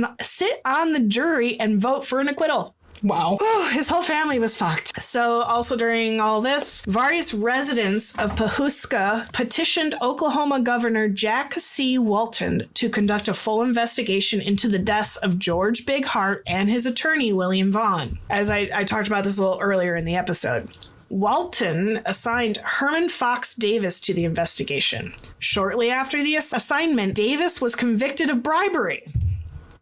on the jury and vote for an acquittal. Wow. His whole family was fucked. So also during all this, various residents of Pawhuska petitioned Oklahoma Governor Jack C. Walton to conduct a full investigation into the deaths of George Big Heart and his attorney, William Vaughn. As I talked about this a little earlier in the episode. Walton assigned Herman Fox Davis to the investigation. Shortly after the assignment, Davis was convicted of bribery.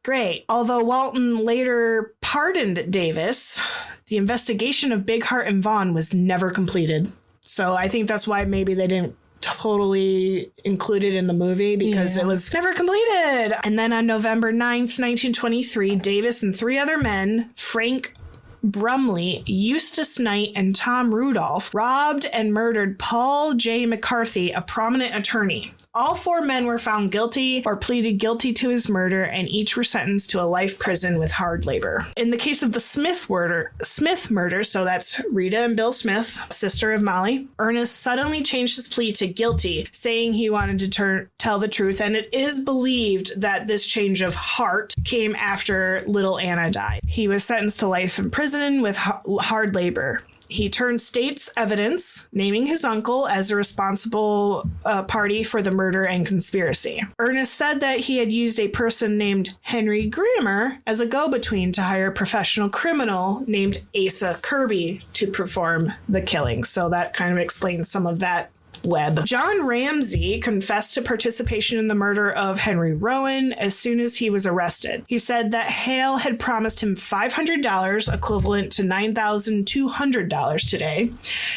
Great. Although Walton later pardoned Davis, the investigation of Big Heart and Vaughn was never completed. So I think that's why maybe they didn't totally include it in the movie, because it was never completed. And then on November 9th, 1923, Davis and 3 other men, Frank Brumley, Eustace Knight, and Tom Rudolph, robbed and murdered Paul J. McCarthy, a prominent attorney. All 4 men were found guilty or pleaded guilty to his murder, and each were sentenced to a life prison with hard labor. In the case of the Smith murder, so that's Rita and Bill Smith, sister of Molly, Ernest suddenly changed his plea to guilty, saying he wanted to tell the truth, and it is believed that this change of heart came after little Anna died. He was sentenced to life in prison with hard labor. He turned state's evidence, naming his uncle as a responsible party for the murder and conspiracy. Ernest said that he had used a person named Henry Grammer as a go-between to hire a professional criminal named Asa Kirby to perform the killing. So that kind of explains some of that web. John Ramsey confessed to participation in the murder of Henry Rowan as soon as he was arrested. He said that Hale had promised him $500, equivalent to $9,200 today,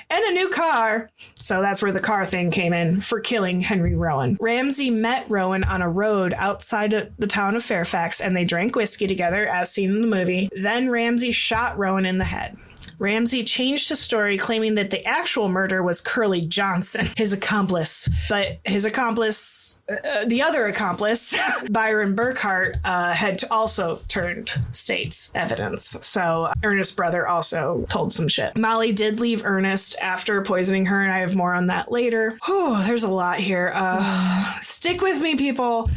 and a new car, so that's where the car thing came in, for killing Henry Rowan. Ramsey met Rowan on a road outside of the town of Fairfax, and they drank whiskey together, as seen in the movie. Then Ramsey shot Rowan in the head. Ramsey changed his story, claiming that the actual murder was Curly Johnson, his accomplice. But his accomplice, the other accomplice, Byron Burkhart, had also turned state's evidence. So Ernest's brother also told some shit. Molly did leave Ernest after poisoning her, and I have more on that later. Oh, there's a lot here. Stick with me, people.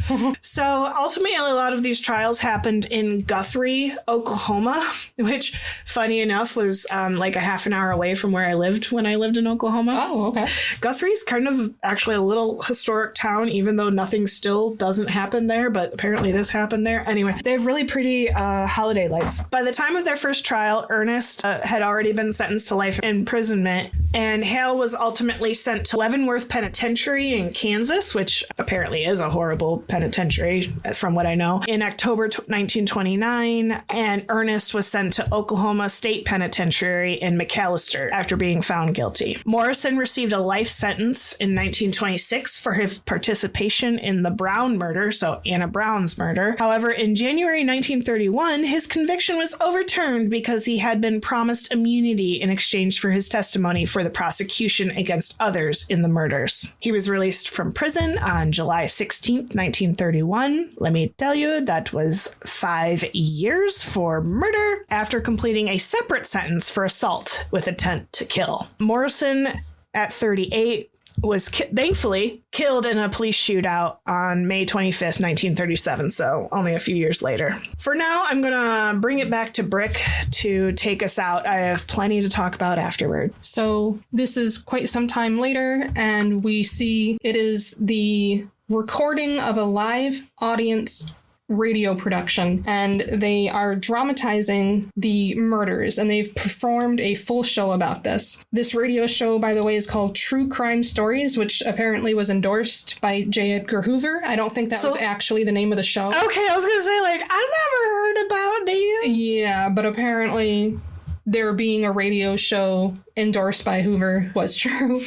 So ultimately, a lot of these trials happened in Guthrie, Oklahoma, which, funny enough, was like a half an hour away from where I lived when I lived in Oklahoma. Oh, okay. Guthrie's kind of actually a little historic town, even though nothing still doesn't happen there, but apparently this happened there. Anyway, they have really pretty holiday lights. By the time of their first trial, Ernest had already been sentenced to life imprisonment, and Hale was ultimately sent to Leavenworth Penitentiary in Kansas, which apparently is a horrible penitentiary, from what I know, in October 1929, and Ernest was sent to Oklahoma State Penitentiary in McAllister after being found guilty. Morrison received a life sentence in 1926 for his participation in the Brown murder, so Anna Brown's murder. However, in January 1931, his conviction was overturned because he had been promised immunity in exchange for his testimony for the prosecution against others in the murders. He was released from prison on July 16, 1931. Let me tell you, that was 5 years for murder after completing a separate sentence for assault with intent to kill. Morrison, at 38, was thankfully killed in a police shootout on May 25th, 1937, so only a few years later. For now, I'm going to bring it back to Brick to take us out. I have plenty to talk about afterward. So this is quite some time later, and we see it is the recording of a live audience radio production, and they are dramatizing the murders, and they've performed a full show about this. This radio show, by the way, is called True Crime Stories, which apparently was endorsed by J. Edgar Hoover. I don't think that was actually the name of the show. Okay, I was gonna say, like, I never heard about it. Yeah, but apparently there being a radio show endorsed by Hoover was true.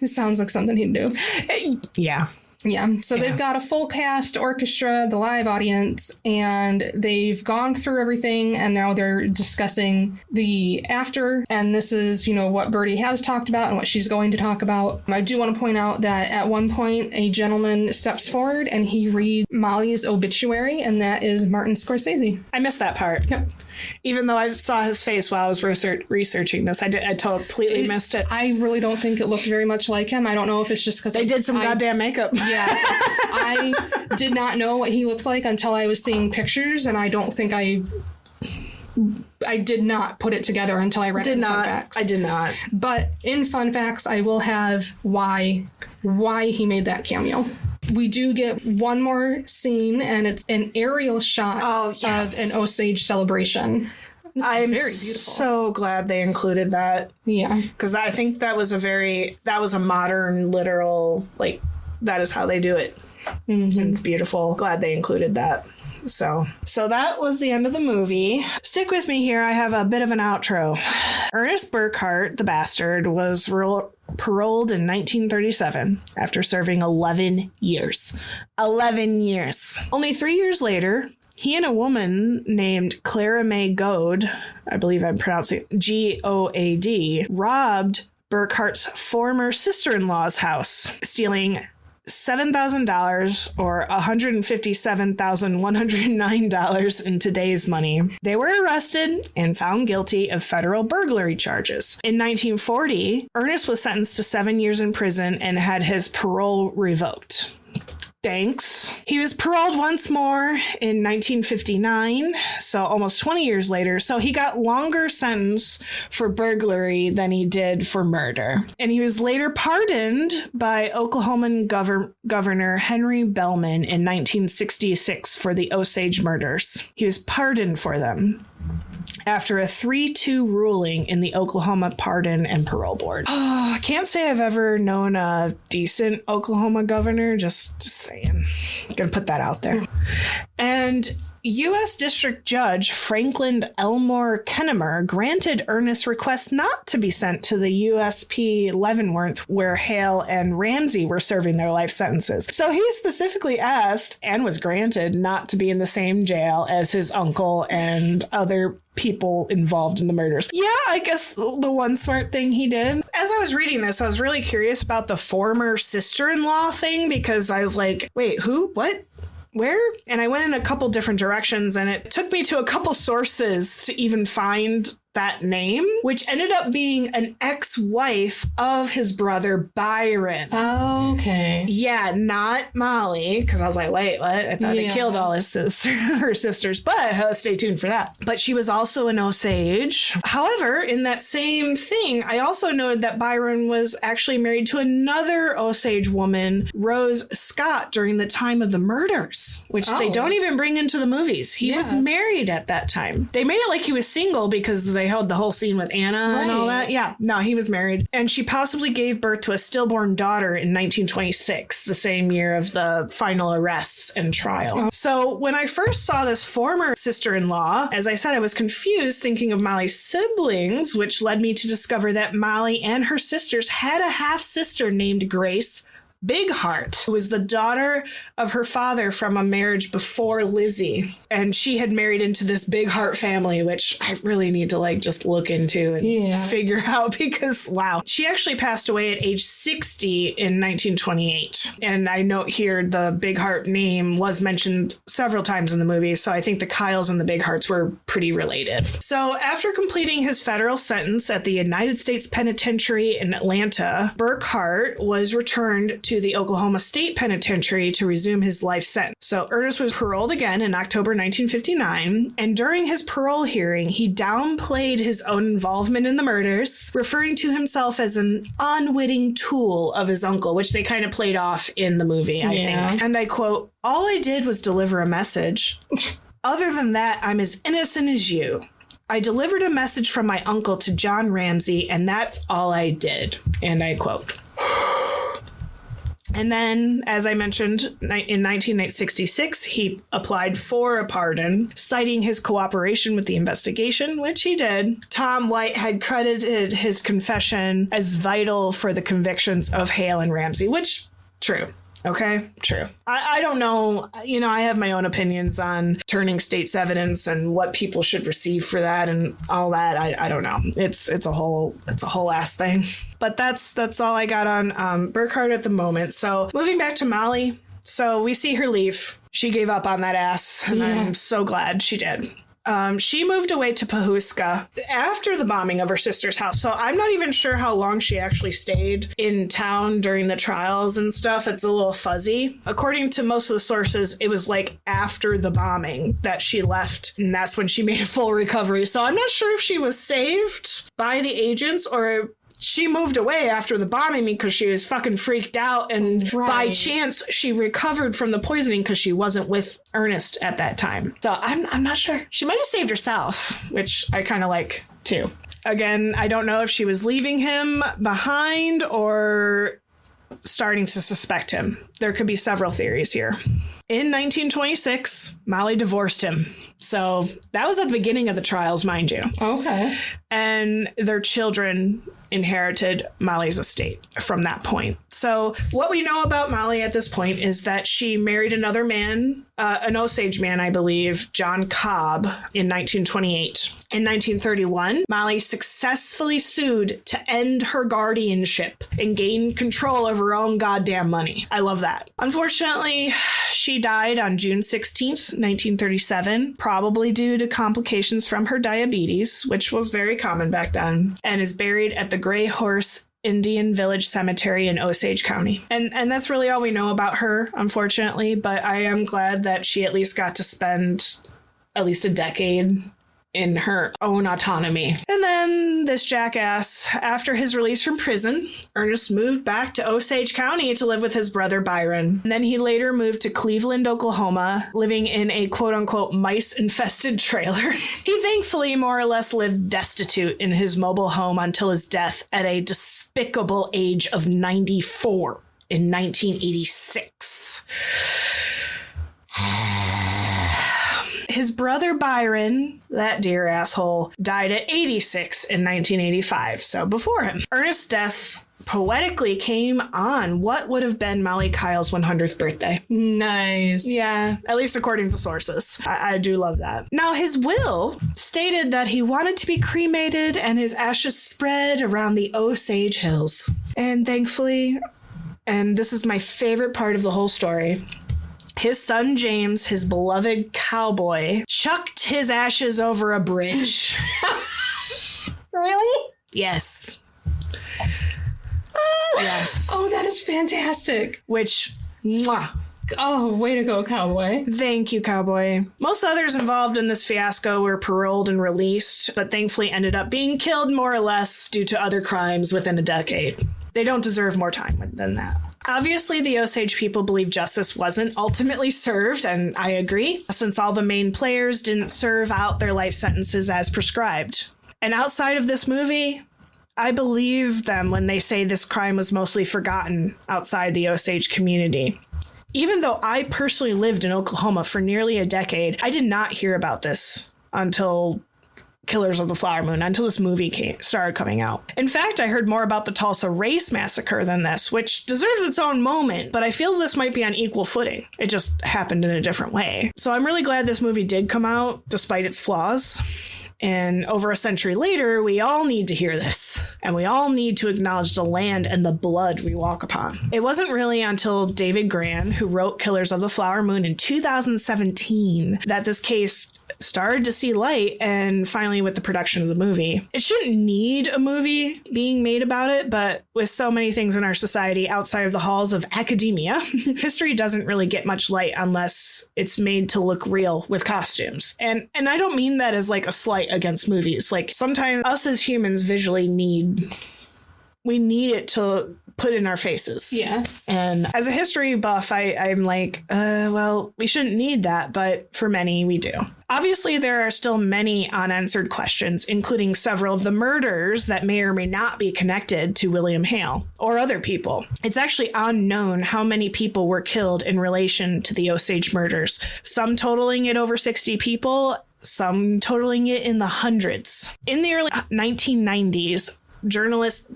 It sounds like something he'd do. Yeah. Yeah, so they've got a full cast, orchestra, the live audience, and they've gone through everything, and now they're discussing the after, and this is, you know, what Birdy has talked about and what she's going to talk about. I do want to point out that at one point, a gentleman steps forward, and he reads Molly's obituary, and that is Martin Scorsese. I missed that part. Yep. Even though I saw his face while I was researching this, I completely missed it. I really don't think it looked very much like him. I don't know if it's just because they did some goddamn makeup. Yeah. I did not know what he looked like until I was seeing pictures, and I don't think I did not put it together until I read Fun Facts. I did not. But in Fun Facts, I will have why he made that cameo. We do get one more scene, and it's an aerial shot of an Osage celebration. I'm very beautiful. So glad they included that. Yeah. Because I think that was a modern, literal, like, that is how they do it. Mm-hmm. And it's beautiful. Glad they included that. So that was the end of the movie. Stick with me here. I have a bit of an outro. Ernest Burkhart, the bastard, was paroled in 1937 after serving 11 years. 11 years. Only 3 years later, he and a woman named Clara May Goad, I believe I'm pronouncing it Goad, robbed Burkhart's former sister-in-law's house, stealing $7,000 or $157,109 in today's money. They were arrested and found guilty of federal burglary charges. In 1940, Ernest was sentenced to 7 years in prison and had his parole revoked. Thanks. He was paroled once more in 1959, so almost 20 years later. So he got longer sentence for burglary than he did for murder. And he was later pardoned by Oklahoman Governor Henry Bellman in 1966 for the Osage Murders. He was pardoned for them after a 3-2 ruling in the Oklahoma Pardon and Parole Board. Oh, I can't say I've ever known a decent Oklahoma governor, just saying. I'm gonna put that out there. And U.S. District Judge Franklin Elmore Kennemer granted Ernest's request not to be sent to the USP Leavenworth, where Hale and Ramsey were serving their life sentences. So he specifically asked, and was granted, not to be in the same jail as his uncle and other people involved in the murders. Yeah, I guess the one smart thing he did. As I was reading this, I was really curious about the former sister-in-law thing, because I was like, wait, who? What? Where? And I went in a couple different directions, and it took me to a couple sources to even find that name, which ended up being an ex-wife of his brother Byron. Okay. Yeah, not Molly, because I was like, wait, what? I thought he killed all her sisters, but stay tuned for that. But she was also an Osage. However, in that same thing, I also noted that Byron was actually married to another Osage woman, Rose Scott, during the time of the murders, which they don't even bring into the movies. He was married at that time. They made it like he was single because they held the whole scene with Anna and all that. Yeah, no, he was married. And she possibly gave birth to a stillborn daughter in 1926, the same year of the final arrests and trial. So when I first saw this former sister-in-law, as I said, I was confused thinking of Molly's siblings, which led me to discover that Molly and her sisters had a half-sister named Grace Big Heart, who was the daughter of her father from a marriage before Lizzie. And she had married into this Big Heart family, which I really need to just look into and figure out because, wow. She actually passed away at age 60 in 1928. And I note here the Big Heart name was mentioned several times in the movie, so I think the Kyles and the Big Hearts were pretty related. So after completing his federal sentence at the United States Penitentiary in Atlanta, Burkhart was returned to the Oklahoma State Penitentiary to resume his life sentence. So Ernest was paroled again in October 1959, and during his parole hearing, he downplayed his own involvement in the murders, referring to himself as an unwitting tool of his uncle, which they kind of played off in the movie, I think. And I quote, "All I did was deliver a message. Other than that, I'm as innocent as you. I delivered a message from my uncle to John Ramsey, and that's all I did." And I quote. And then, as I mentioned, in 1966, he applied for a pardon, citing his cooperation with the investigation, which he did. Tom White had credited his confession as vital for the convictions of Hale and Ramsey, which, true. Okay, true. I don't know. I have my own opinions on turning state's evidence and what people should receive for that and all that. I don't know. It's a whole ass thing. But that's all I got on Burkhart at the moment. So moving back to Molly. So we see her leave. She gave up on that ass, and I'm so glad she did. She moved away to Pawhuska after the bombing of her sister's house. So I'm not even sure how long she actually stayed in town during the trials and stuff. It's a little fuzzy. According to most of the sources, it was after the bombing that she left, and that's when she made a full recovery. So I'm not sure if she was saved by the agents or she moved away after the bombing because she was fucking freaked out, and by chance she recovered from the poisoning because she wasn't with Ernest at that time. So I'm not sure. She might have saved herself, which I kind of like too. Again, I don't know if she was leaving him behind or starting to suspect him. There could be several theories here. In 1926, Molly divorced him. So that was at the beginning of the trials, mind you. Okay. And their children inherited Molly's estate from that point. So what we know about Molly at this point is that she married another man, an Osage man, I believe, John Cobb, in 1928. In 1931, Molly successfully sued to end her guardianship and gain control of her own goddamn money. I love that. Unfortunately, she died on June 16th, 1937, probably due to complications from her diabetes, which was very common back then, and is buried at the Gray Horse Indian Village Cemetery in Osage County. And that's really all we know about her, unfortunately, but I am glad that she at least got to spend at least a decade in her own autonomy. And then this jackass, after his release from prison, Ernest moved back to Osage County to live with his brother Byron. And then he later moved to Cleveland, Oklahoma, living in a quote-unquote mice-infested trailer. He thankfully more or less lived destitute in his mobile home until his death at a despicable age of 94 in 1986. His brother Byron, that dear asshole, died at 86 in 1985, so before him. Ernest's death poetically came on what would have been Molly Kyle's 100th birthday. Nice. Yeah, at least according to sources. I do love that. Now, his will stated that he wanted to be cremated and his ashes spread around the Osage Hills. And thankfully, and this is my favorite part of the whole story, his son James, his beloved cowboy, chucked his ashes over a bridge. Really? Yes. Yes. Oh, that is fantastic. Which, mwah. Oh, way to go, cowboy. Thank you, cowboy. Most others involved in this fiasco were paroled and released, but thankfully ended up being killed more or less due to other crimes within a decade. They don't deserve more time than that. Obviously, the Osage people believe justice wasn't ultimately served, and I agree, since all the main players didn't serve out their life sentences as prescribed. And outside of this movie, I believe them when they say this crime was mostly forgotten outside the Osage community. Even though I personally lived in Oklahoma for nearly a decade, I did not hear about this until Killers of the Flower Moon until this movie started coming out. In fact, I heard more about the Tulsa Race Massacre than this, which deserves its own moment, but I feel this might be on equal footing. It just happened in a different way. So I'm really glad this movie did come out, despite its flaws. And over a century later, we all need to hear this. And we all need to acknowledge the land and the blood we walk upon. It wasn't really until David Grann, who wrote Killers of the Flower Moon in 2017, that this case started to see light, and finally with the production of the movie. It shouldn't need a movie being made about it, but with so many things in our society outside of the halls of academia, history doesn't really get much light unless it's made to look real with costumes. And I don't mean that as like a slight against movies. Like, sometimes us as humans visually need it to put in our faces. Yeah. And as a history buff, I'm like, well, we shouldn't need that, but for many, we do. Obviously, there are still many unanswered questions, including several of the murders that may or may not be connected to William Hale or other people. It's actually unknown how many people were killed in relation to the Osage murders, some totaling at over 60 people, some totaling it in the hundreds. In the early 1990s, journalist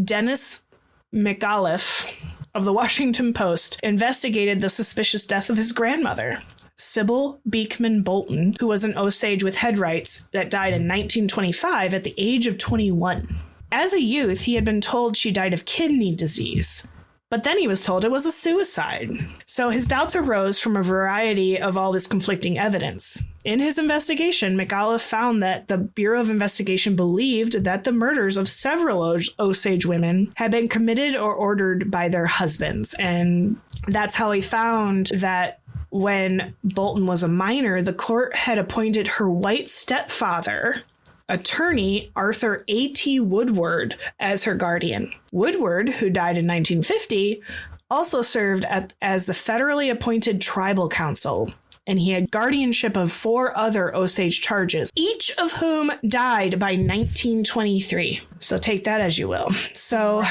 Dennis McAuliffe of the Washington Post investigated the suspicious death of his grandmother, Sybil Beekman Bolton, who was an Osage with headrights that died in 1925 at the age of 21. As a youth, he had been told she died of kidney disease, but then he was told it was a suicide. So his doubts arose from a variety of all this conflicting evidence. In his investigation, McAuliffe found that the Bureau of Investigation believed that the murders of several Osage women had been committed or ordered by their husbands. And that's how he found that when Bolton was a minor, the court had appointed her white stepfather, attorney Arthur A.T. Woodward, as her guardian. Woodward, who died in 1950, also served as the federally appointed tribal counsel, and he had guardianship of 4 other Osage charges, each of whom died by 1923. So take that as you will. So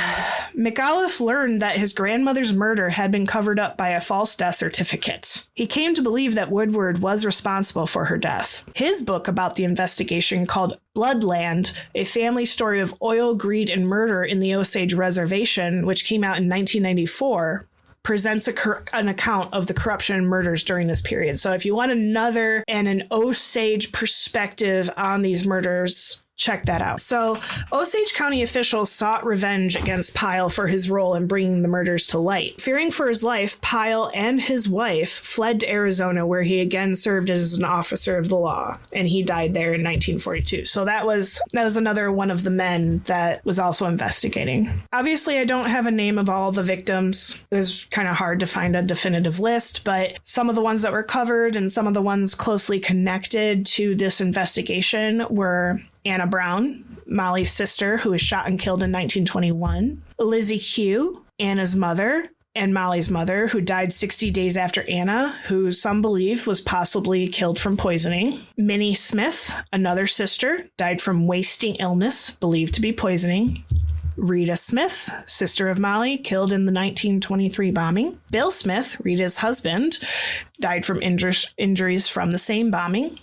McAuliffe learned that his grandmother's murder had been covered up by a false death certificate. He came to believe that Woodward was responsible for her death. His book about the investigation, called Bloodland, A Family Story of Oil, Greed, and Murder in the Osage Reservation, which came out in 1994, presents an account of the corruption and murders during this period. So if you want an Osage perspective on these murders, check that out. So Osage County officials sought revenge against Pyle for his role in bringing the murders to light. Fearing for his life, Pyle and his wife fled to Arizona, where he again served as an officer of the law, and he died there in 1942. So that was another one of the men that was also investigating. Obviously, I don't have a name of all the victims. It was kind of hard to find a definitive list, but some of the ones that were covered and some of the ones closely connected to this investigation were Anna Brown, Molly's sister, who was shot and killed in 1921. Lizzie Q, Anna's mother, and Molly's mother, who died 60 days after Anna, who some believe was possibly killed from poisoning. Minnie Smith, another sister, died from wasting illness, believed to be poisoning. Rita Smith, sister of Molly, killed in the 1923 bombing. Bill Smith, Rita's husband, died from injuries from the same bombing.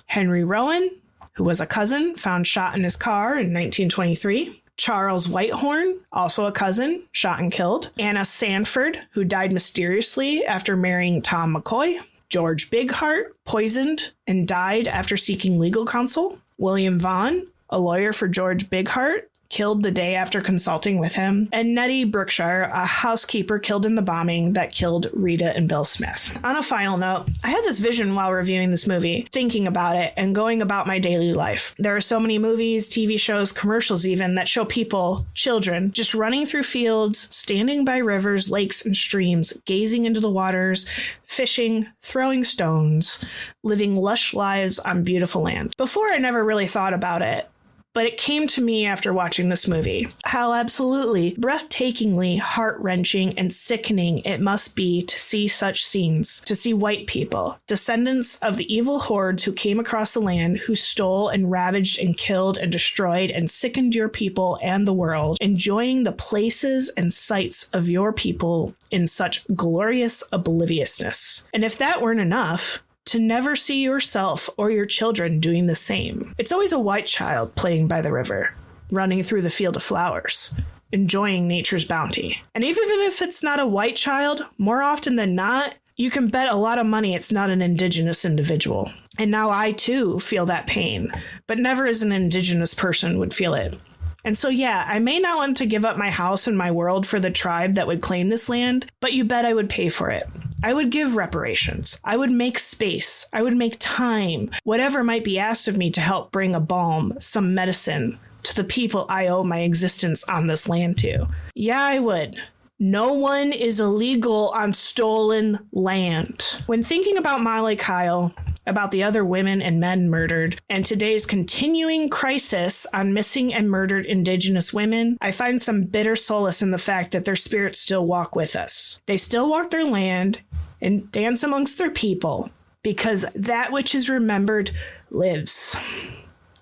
Henry Rowan, who was a cousin, found shot in his car in 1923. Charles Whitehorn, also a cousin, shot and killed. Anna Sanford, who died mysteriously after marrying Tom McCoy. George Bigheart, poisoned and died after seeking legal counsel. William Vaughn, a lawyer for George Bigheart, killed the day after consulting with him, and Nettie Brookshire, a housekeeper killed in the bombing that killed Rita and Bill Smith. On a final note, I had this vision while reviewing this movie, thinking about it and going about my daily life. There are so many movies, TV shows, commercials even, that show people, children, just running through fields, standing by rivers, lakes, and streams, gazing into the waters, fishing, throwing stones, living lush lives on beautiful land. Before, I never really thought about it, but it came to me after watching this movie how absolutely breathtakingly heart-wrenching and sickening it must be to see such scenes, to see white people, descendants of the evil hordes who came across the land, who stole and ravaged and killed and destroyed and sickened your people and the world, enjoying the places and sights of your people in such glorious obliviousness. And if that weren't enough, to never see yourself or your children doing the same. It's always a white child playing by the river, running through the field of flowers, enjoying nature's bounty. And even if it's not a white child, more often than not, you can bet a lot of money it's not an indigenous individual. And now I too feel that pain, but never as an indigenous person would feel it. And so, yeah, I may not want to give up my house and my world for the tribe that would claim this land, but you bet I would pay for it. I would give reparations. I would make space. I would make time, whatever might be asked of me to help bring a balm, some medicine to the people I owe my existence on this land to. Yeah, I would. No one is illegal on stolen land. When thinking about Molly Kyle, about the other women and men murdered, and today's continuing crisis on missing and murdered Indigenous women, I find some bitter solace in the fact that their spirits still walk with us. They still walk their land and dance amongst their people, because that which is remembered lives.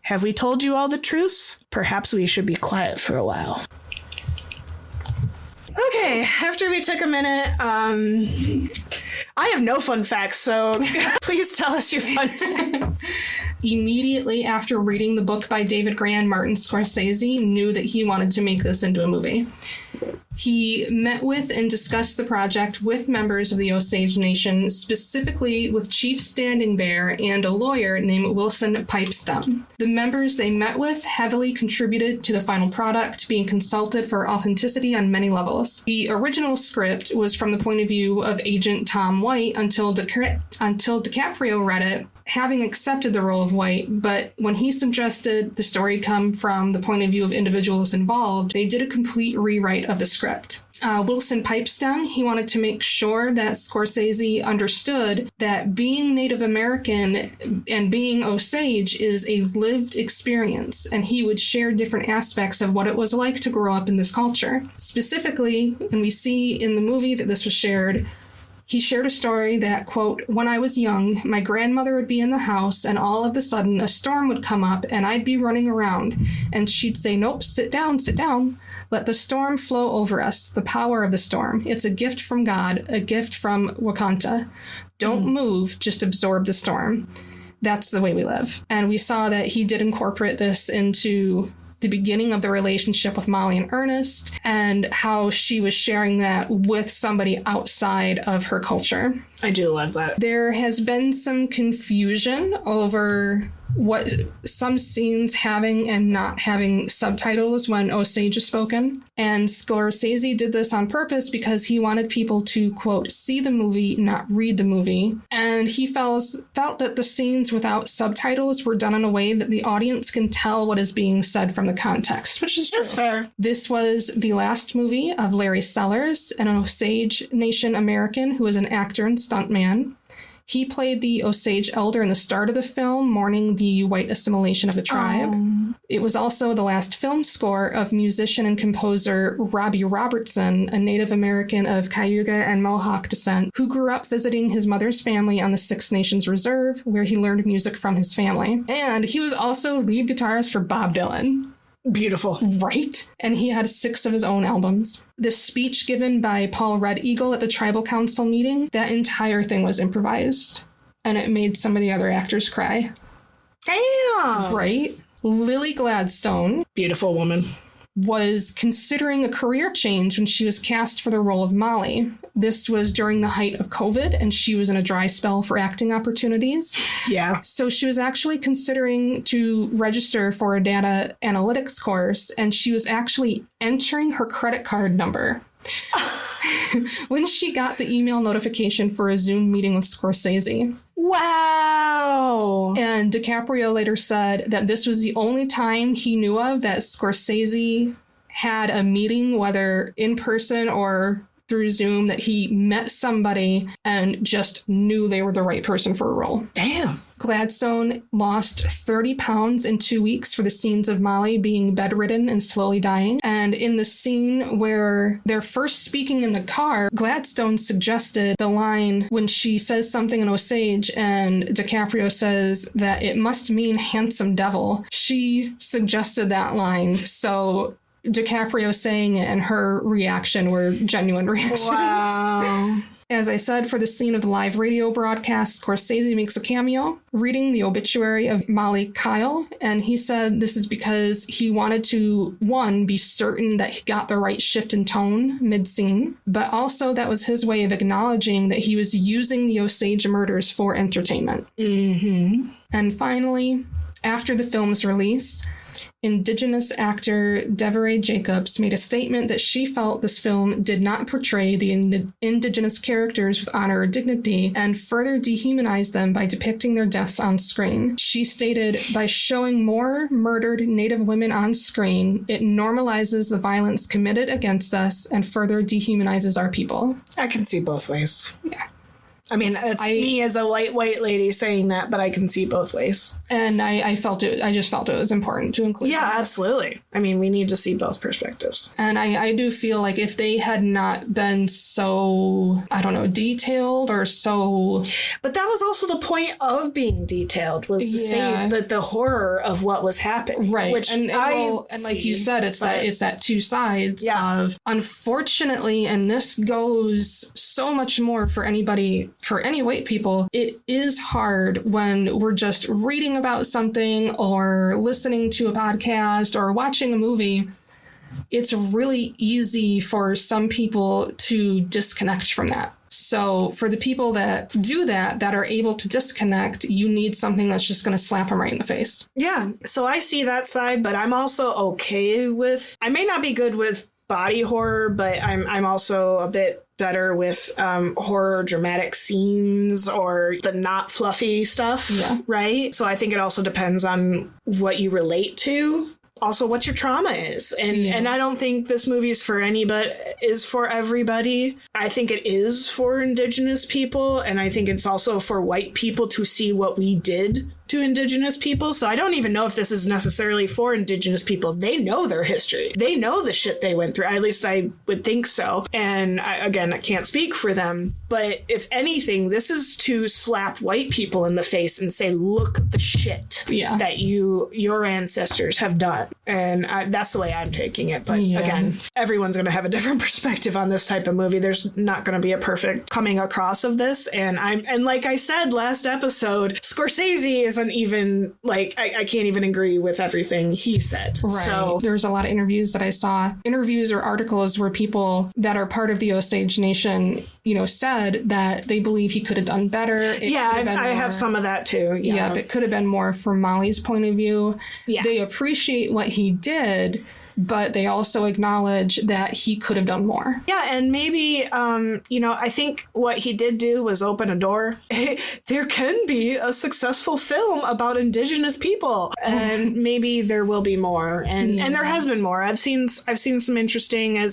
Have we told you all the truths? Perhaps we should be quiet for a while. Okay, after we took a minute, I have no fun facts, so please tell us your fun facts. Immediately after reading the book by David Grann, Martin Scorsese knew that he wanted to make this into a movie. He met with and discussed the project with members of the Osage Nation, specifically with Chief Standing Bear and a lawyer named Wilson Pipestone. The members they met with heavily contributed to the final product, being consulted for authenticity on many levels. The original script was from the point of view of Agent Tom White until DiCaprio read it, having accepted the role of White, but when he suggested the story come from the point of view of individuals involved, they did a complete rewrite of the script. Wilson Pipestone, he wanted to make sure that Scorsese understood that being Native American and being Osage is a lived experience, and he would share different aspects of what it was like to grow up in this culture. Specifically, and we see in the movie that this was shared, he shared a story that, quote, "When I was young, my grandmother would be in the house and all of a sudden a storm would come up and I'd be running around and she'd say, 'Nope, sit down, sit down. Let the storm flow over us, the power of the storm. It's a gift from God, a gift from Wakanta. Don't move, just absorb the storm.' That's the way we live." And we saw that he did incorporate this into the beginning of the relationship with Molly and Ernest, and how she was sharing that with somebody outside of her culture. I do love that. There has been some confusion over what some scenes having and not having subtitles when Osage is spoken. And Scorsese did this on purpose because he wanted people to, quote, "see the movie, not read the movie." And he felt that the scenes without subtitles were done in a way that the audience can tell what is being said from the context, which is true. That's fair. This was the last movie of Larry Sellers, an Osage Nation American who was an actor and stuntman. He played the Osage elder in the start of the film, mourning the white assimilation of the tribe. It was also the last film score of musician and composer Robbie Robertson, a Native American of Cayuga and Mohawk descent, who grew up visiting his mother's family on the Six Nations Reserve, where he learned music from his family. And he was also lead guitarist for Bob Dylan. Beautiful. Right? And he had 6 of his own albums. The speech given by Paul Red Eagle at the Tribal Council meeting, that entire thing was improvised. And it made some of the other actors cry. Damn! Right? Lily Gladstone, Beautiful woman, was considering a career change when she was cast for the role of Molly. This was during the height of COVID, and she was in a dry spell for acting opportunities. Yeah. So she was actually considering to register for a data analytics course, and she was actually entering her credit card number when she got the email notification for a Zoom meeting with Scorsese. Wow. And DiCaprio later said that this was the only time he knew of that Scorsese had a meeting, whether in person or through Zoom, that he met somebody and just knew they were the right person for a role. Damn. Gladstone lost 30 pounds in 2 weeks for the scenes of Molly being bedridden and slowly dying. And in the scene where they're first speaking in the car, Gladstone suggested the line when she says something in Osage and DiCaprio says that it must mean handsome devil. She suggested that line. So DiCaprio saying it and her reaction were genuine reactions. Wow. As I said, for the scene of the live radio broadcast, Scorsese makes a cameo reading the obituary of Molly Kyle, and he said this is because he wanted to, one, be certain that he got the right shift in tone mid-scene, but also that was his way of acknowledging that he was using the Osage Murders for entertainment. Mm-hmm. And finally, after the film's release, Indigenous actor Devery Jacobs made a statement that she felt this film did not portray the Indigenous characters with honor or dignity and further dehumanized them by depicting their deaths on screen. She stated, by showing more murdered Native women on screen, it normalizes the violence committed against us and further dehumanizes our people. I can see both ways. Yeah. I mean, it's me as a white lady saying that, but I can see both ways. And I just felt it was important to include. Yeah, absolutely. I mean, we need to see both perspectives. And I do feel like if they had not been so, I don't know, detailed or so... But that was also the point of being detailed, was to say the horror of what was happening. Right. Which and like you said, it's that two sides of, unfortunately, and this goes so much more for anybody... For any white people, it is hard when we're just reading about something or listening to a podcast or watching a movie. It's really easy for some people to disconnect from that. So for the people that do that are able to disconnect, you need something that's just going to slap them right in the face. Yeah. So I see that side, but I'm also okay with, I may not be good with body horror, but I'm also a bit better with horror dramatic scenes or the not fluffy stuff, right? So I think it also depends on what you relate to. Also, what your trauma is. And I don't think this movie is for everybody. I think it is for Indigenous people, and I think it's also for white people to see what we did to Indigenous people. So I don't even know if this is necessarily for Indigenous people. They know their history. They know the shit they went through. At least I would think so. And I can't speak for them. But if anything, this is to slap white people in the face and say, look at the shit that your ancestors have done. And that's the way I'm taking it. But again, everyone's going to have a different perspective on this type of movie. There's not going to be a perfect coming across of this. And like I said last episode, Scorsese isn't even like, I can't even agree with everything he said. Right. So there's a lot of interviews that I saw, interviews or articles where people that are part of the Osage Nation, said that they believe he could have done better. I have some of that too. Yeah, but it could have been more from Molly's point of view. Yeah. They appreciate what he did, but they also acknowledge that he could have done more. Yeah, and maybe, I think what he did do was open a door. There can be a successful film about Indigenous people, and maybe there will be more. And there has been more. I've seen some interesting,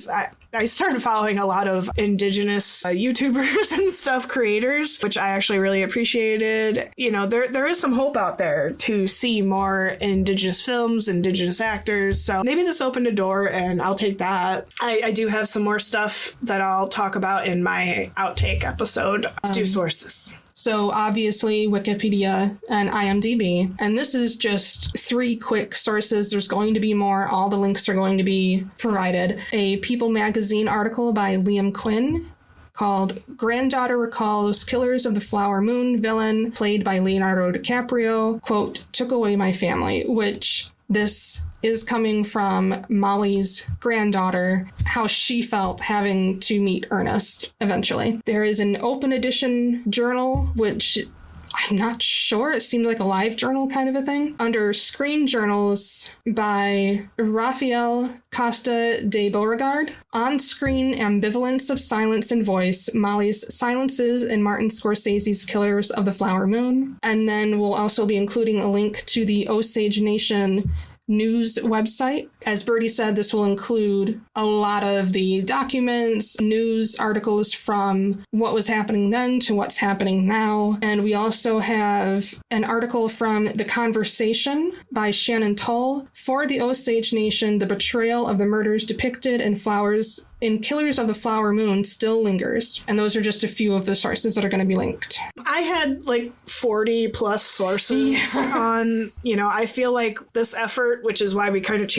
I started following a lot of Indigenous YouTubers and stuff, creators, which I actually really appreciated. There is some hope out there to see more Indigenous films, Indigenous actors. So maybe this opened a door, and I'll take that. I do have some more stuff that I'll talk about in my Outtake episode. Let's do sources. So obviously Wikipedia and IMDb, and this is just 3 quick sources. There's going to be more. All the links are going to be provided. A People magazine article by Liam Quinn called Granddaughter Recalls Killers of the Flower Moon Villain, played by Leonardo DiCaprio, quote, took away my family, which this is coming from Molly's granddaughter, how she felt having to meet Ernest eventually. There is an open edition journal, which I'm not sure. It seemed like a live journal kind of a thing. Under Screen Journals by Rafael Costa de Beauregard. On-screen ambivalence of silence and voice, Molly's silences in Martin Scorsese's Killers of the Flower Moon. And then we'll also be including a link to the Osage Nation news website. As Birdy said, this will include a lot of the documents, news articles from what was happening then to what's happening now. And we also have an article from The Conversation, by Shannon Tull. For the Osage Nation, the betrayal of the murders depicted in Killers of the Flower Moon still lingers. And those are just a few of the sources that are going to be linked. I had like 40 plus sources on, I feel like this effort, which is why we kind of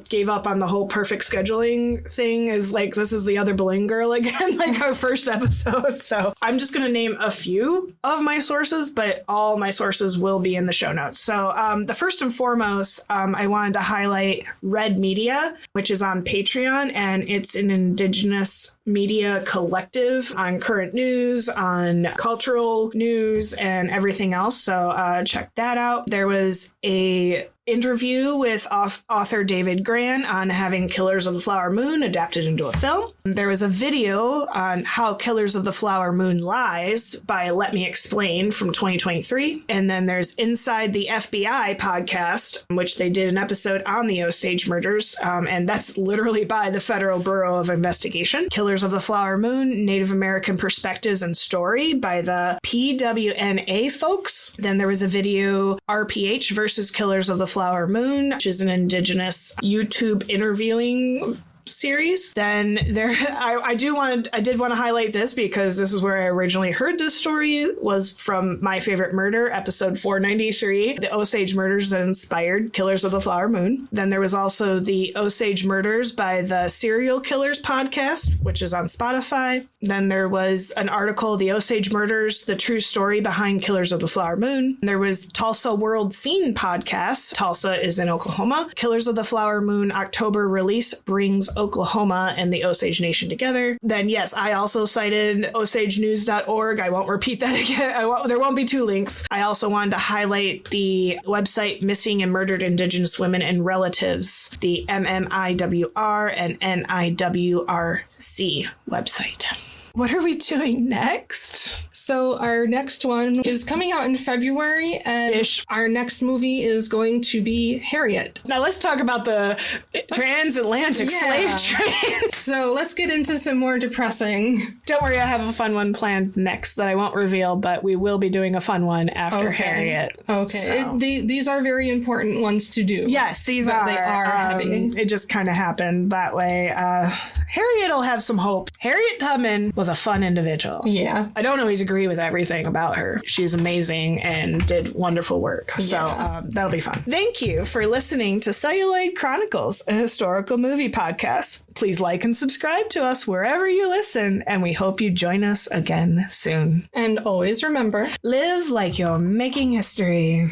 gave up on the whole perfect scheduling thing, is like, this is the other Boleyn girl again, like our first episode. So I'm just going to name a few of my sources, but all my sources will be in the show notes. So the first and foremost, I wanted to highlight Red Media, which is on Patreon, and it's an Indigenous media collective on current news, on cultural news, and everything else. So check that out. There was a interview with author David Gran on having Killers of the Flower Moon adapted into a film. There was a video on How Killers of the Flower Moon Lies by Let Me Explain from 2023. And then there's Inside the FBI podcast, which they did an episode on the Osage Murders. And that's literally by the Federal Bureau of Investigation. Killers of the Flower Moon, Native American Perspectives and Story by the PWNA folks. Then there was a video, RPH versus Killers of the Flower Moon, which is an Indigenous YouTube interviewing series. Then I did want to highlight this because this is where I originally heard this story, was from My Favorite Murder, episode 493, the Osage Murders that inspired Killers of the Flower Moon. Then there was also the Osage Murders by the Serial Killers podcast, which is on Spotify. Then there was an article, The Osage Murders, the true story behind Killers of the Flower Moon. There was Tulsa World Scene podcast. Tulsa is in Oklahoma. Killers of the Flower Moon October release brings Oklahoma and the Osage Nation together. Then, yes, I also cited osagenews.org. I won't repeat that again. There won't be two links. I also wanted to highlight the website Missing and Murdered Indigenous Women and Relatives, the MMIWR and NIWRC website. What are we doing next? So our next one is coming out in February, and our next movie is going to be Harriet. Now let's talk about the transatlantic slave trade. So let's get into some more depressing. Don't worry, I have a fun one planned next that I won't reveal, but we will be doing a fun one after Harriet. Okay. So. These are very important ones to do. Yes, these are. They are heavy. It just kind of happened that way. Harriet will have some hope. Harriet Tubman was a fun individual. Yeah. I don't always agree with everything about her. She's amazing and did wonderful work. So that'll be fun. Thank you for listening to Celluloid Chronicles, a historical movie podcast. Please like and subscribe to us wherever you listen, and we hope you join us again soon. And always remember, live like you're making history.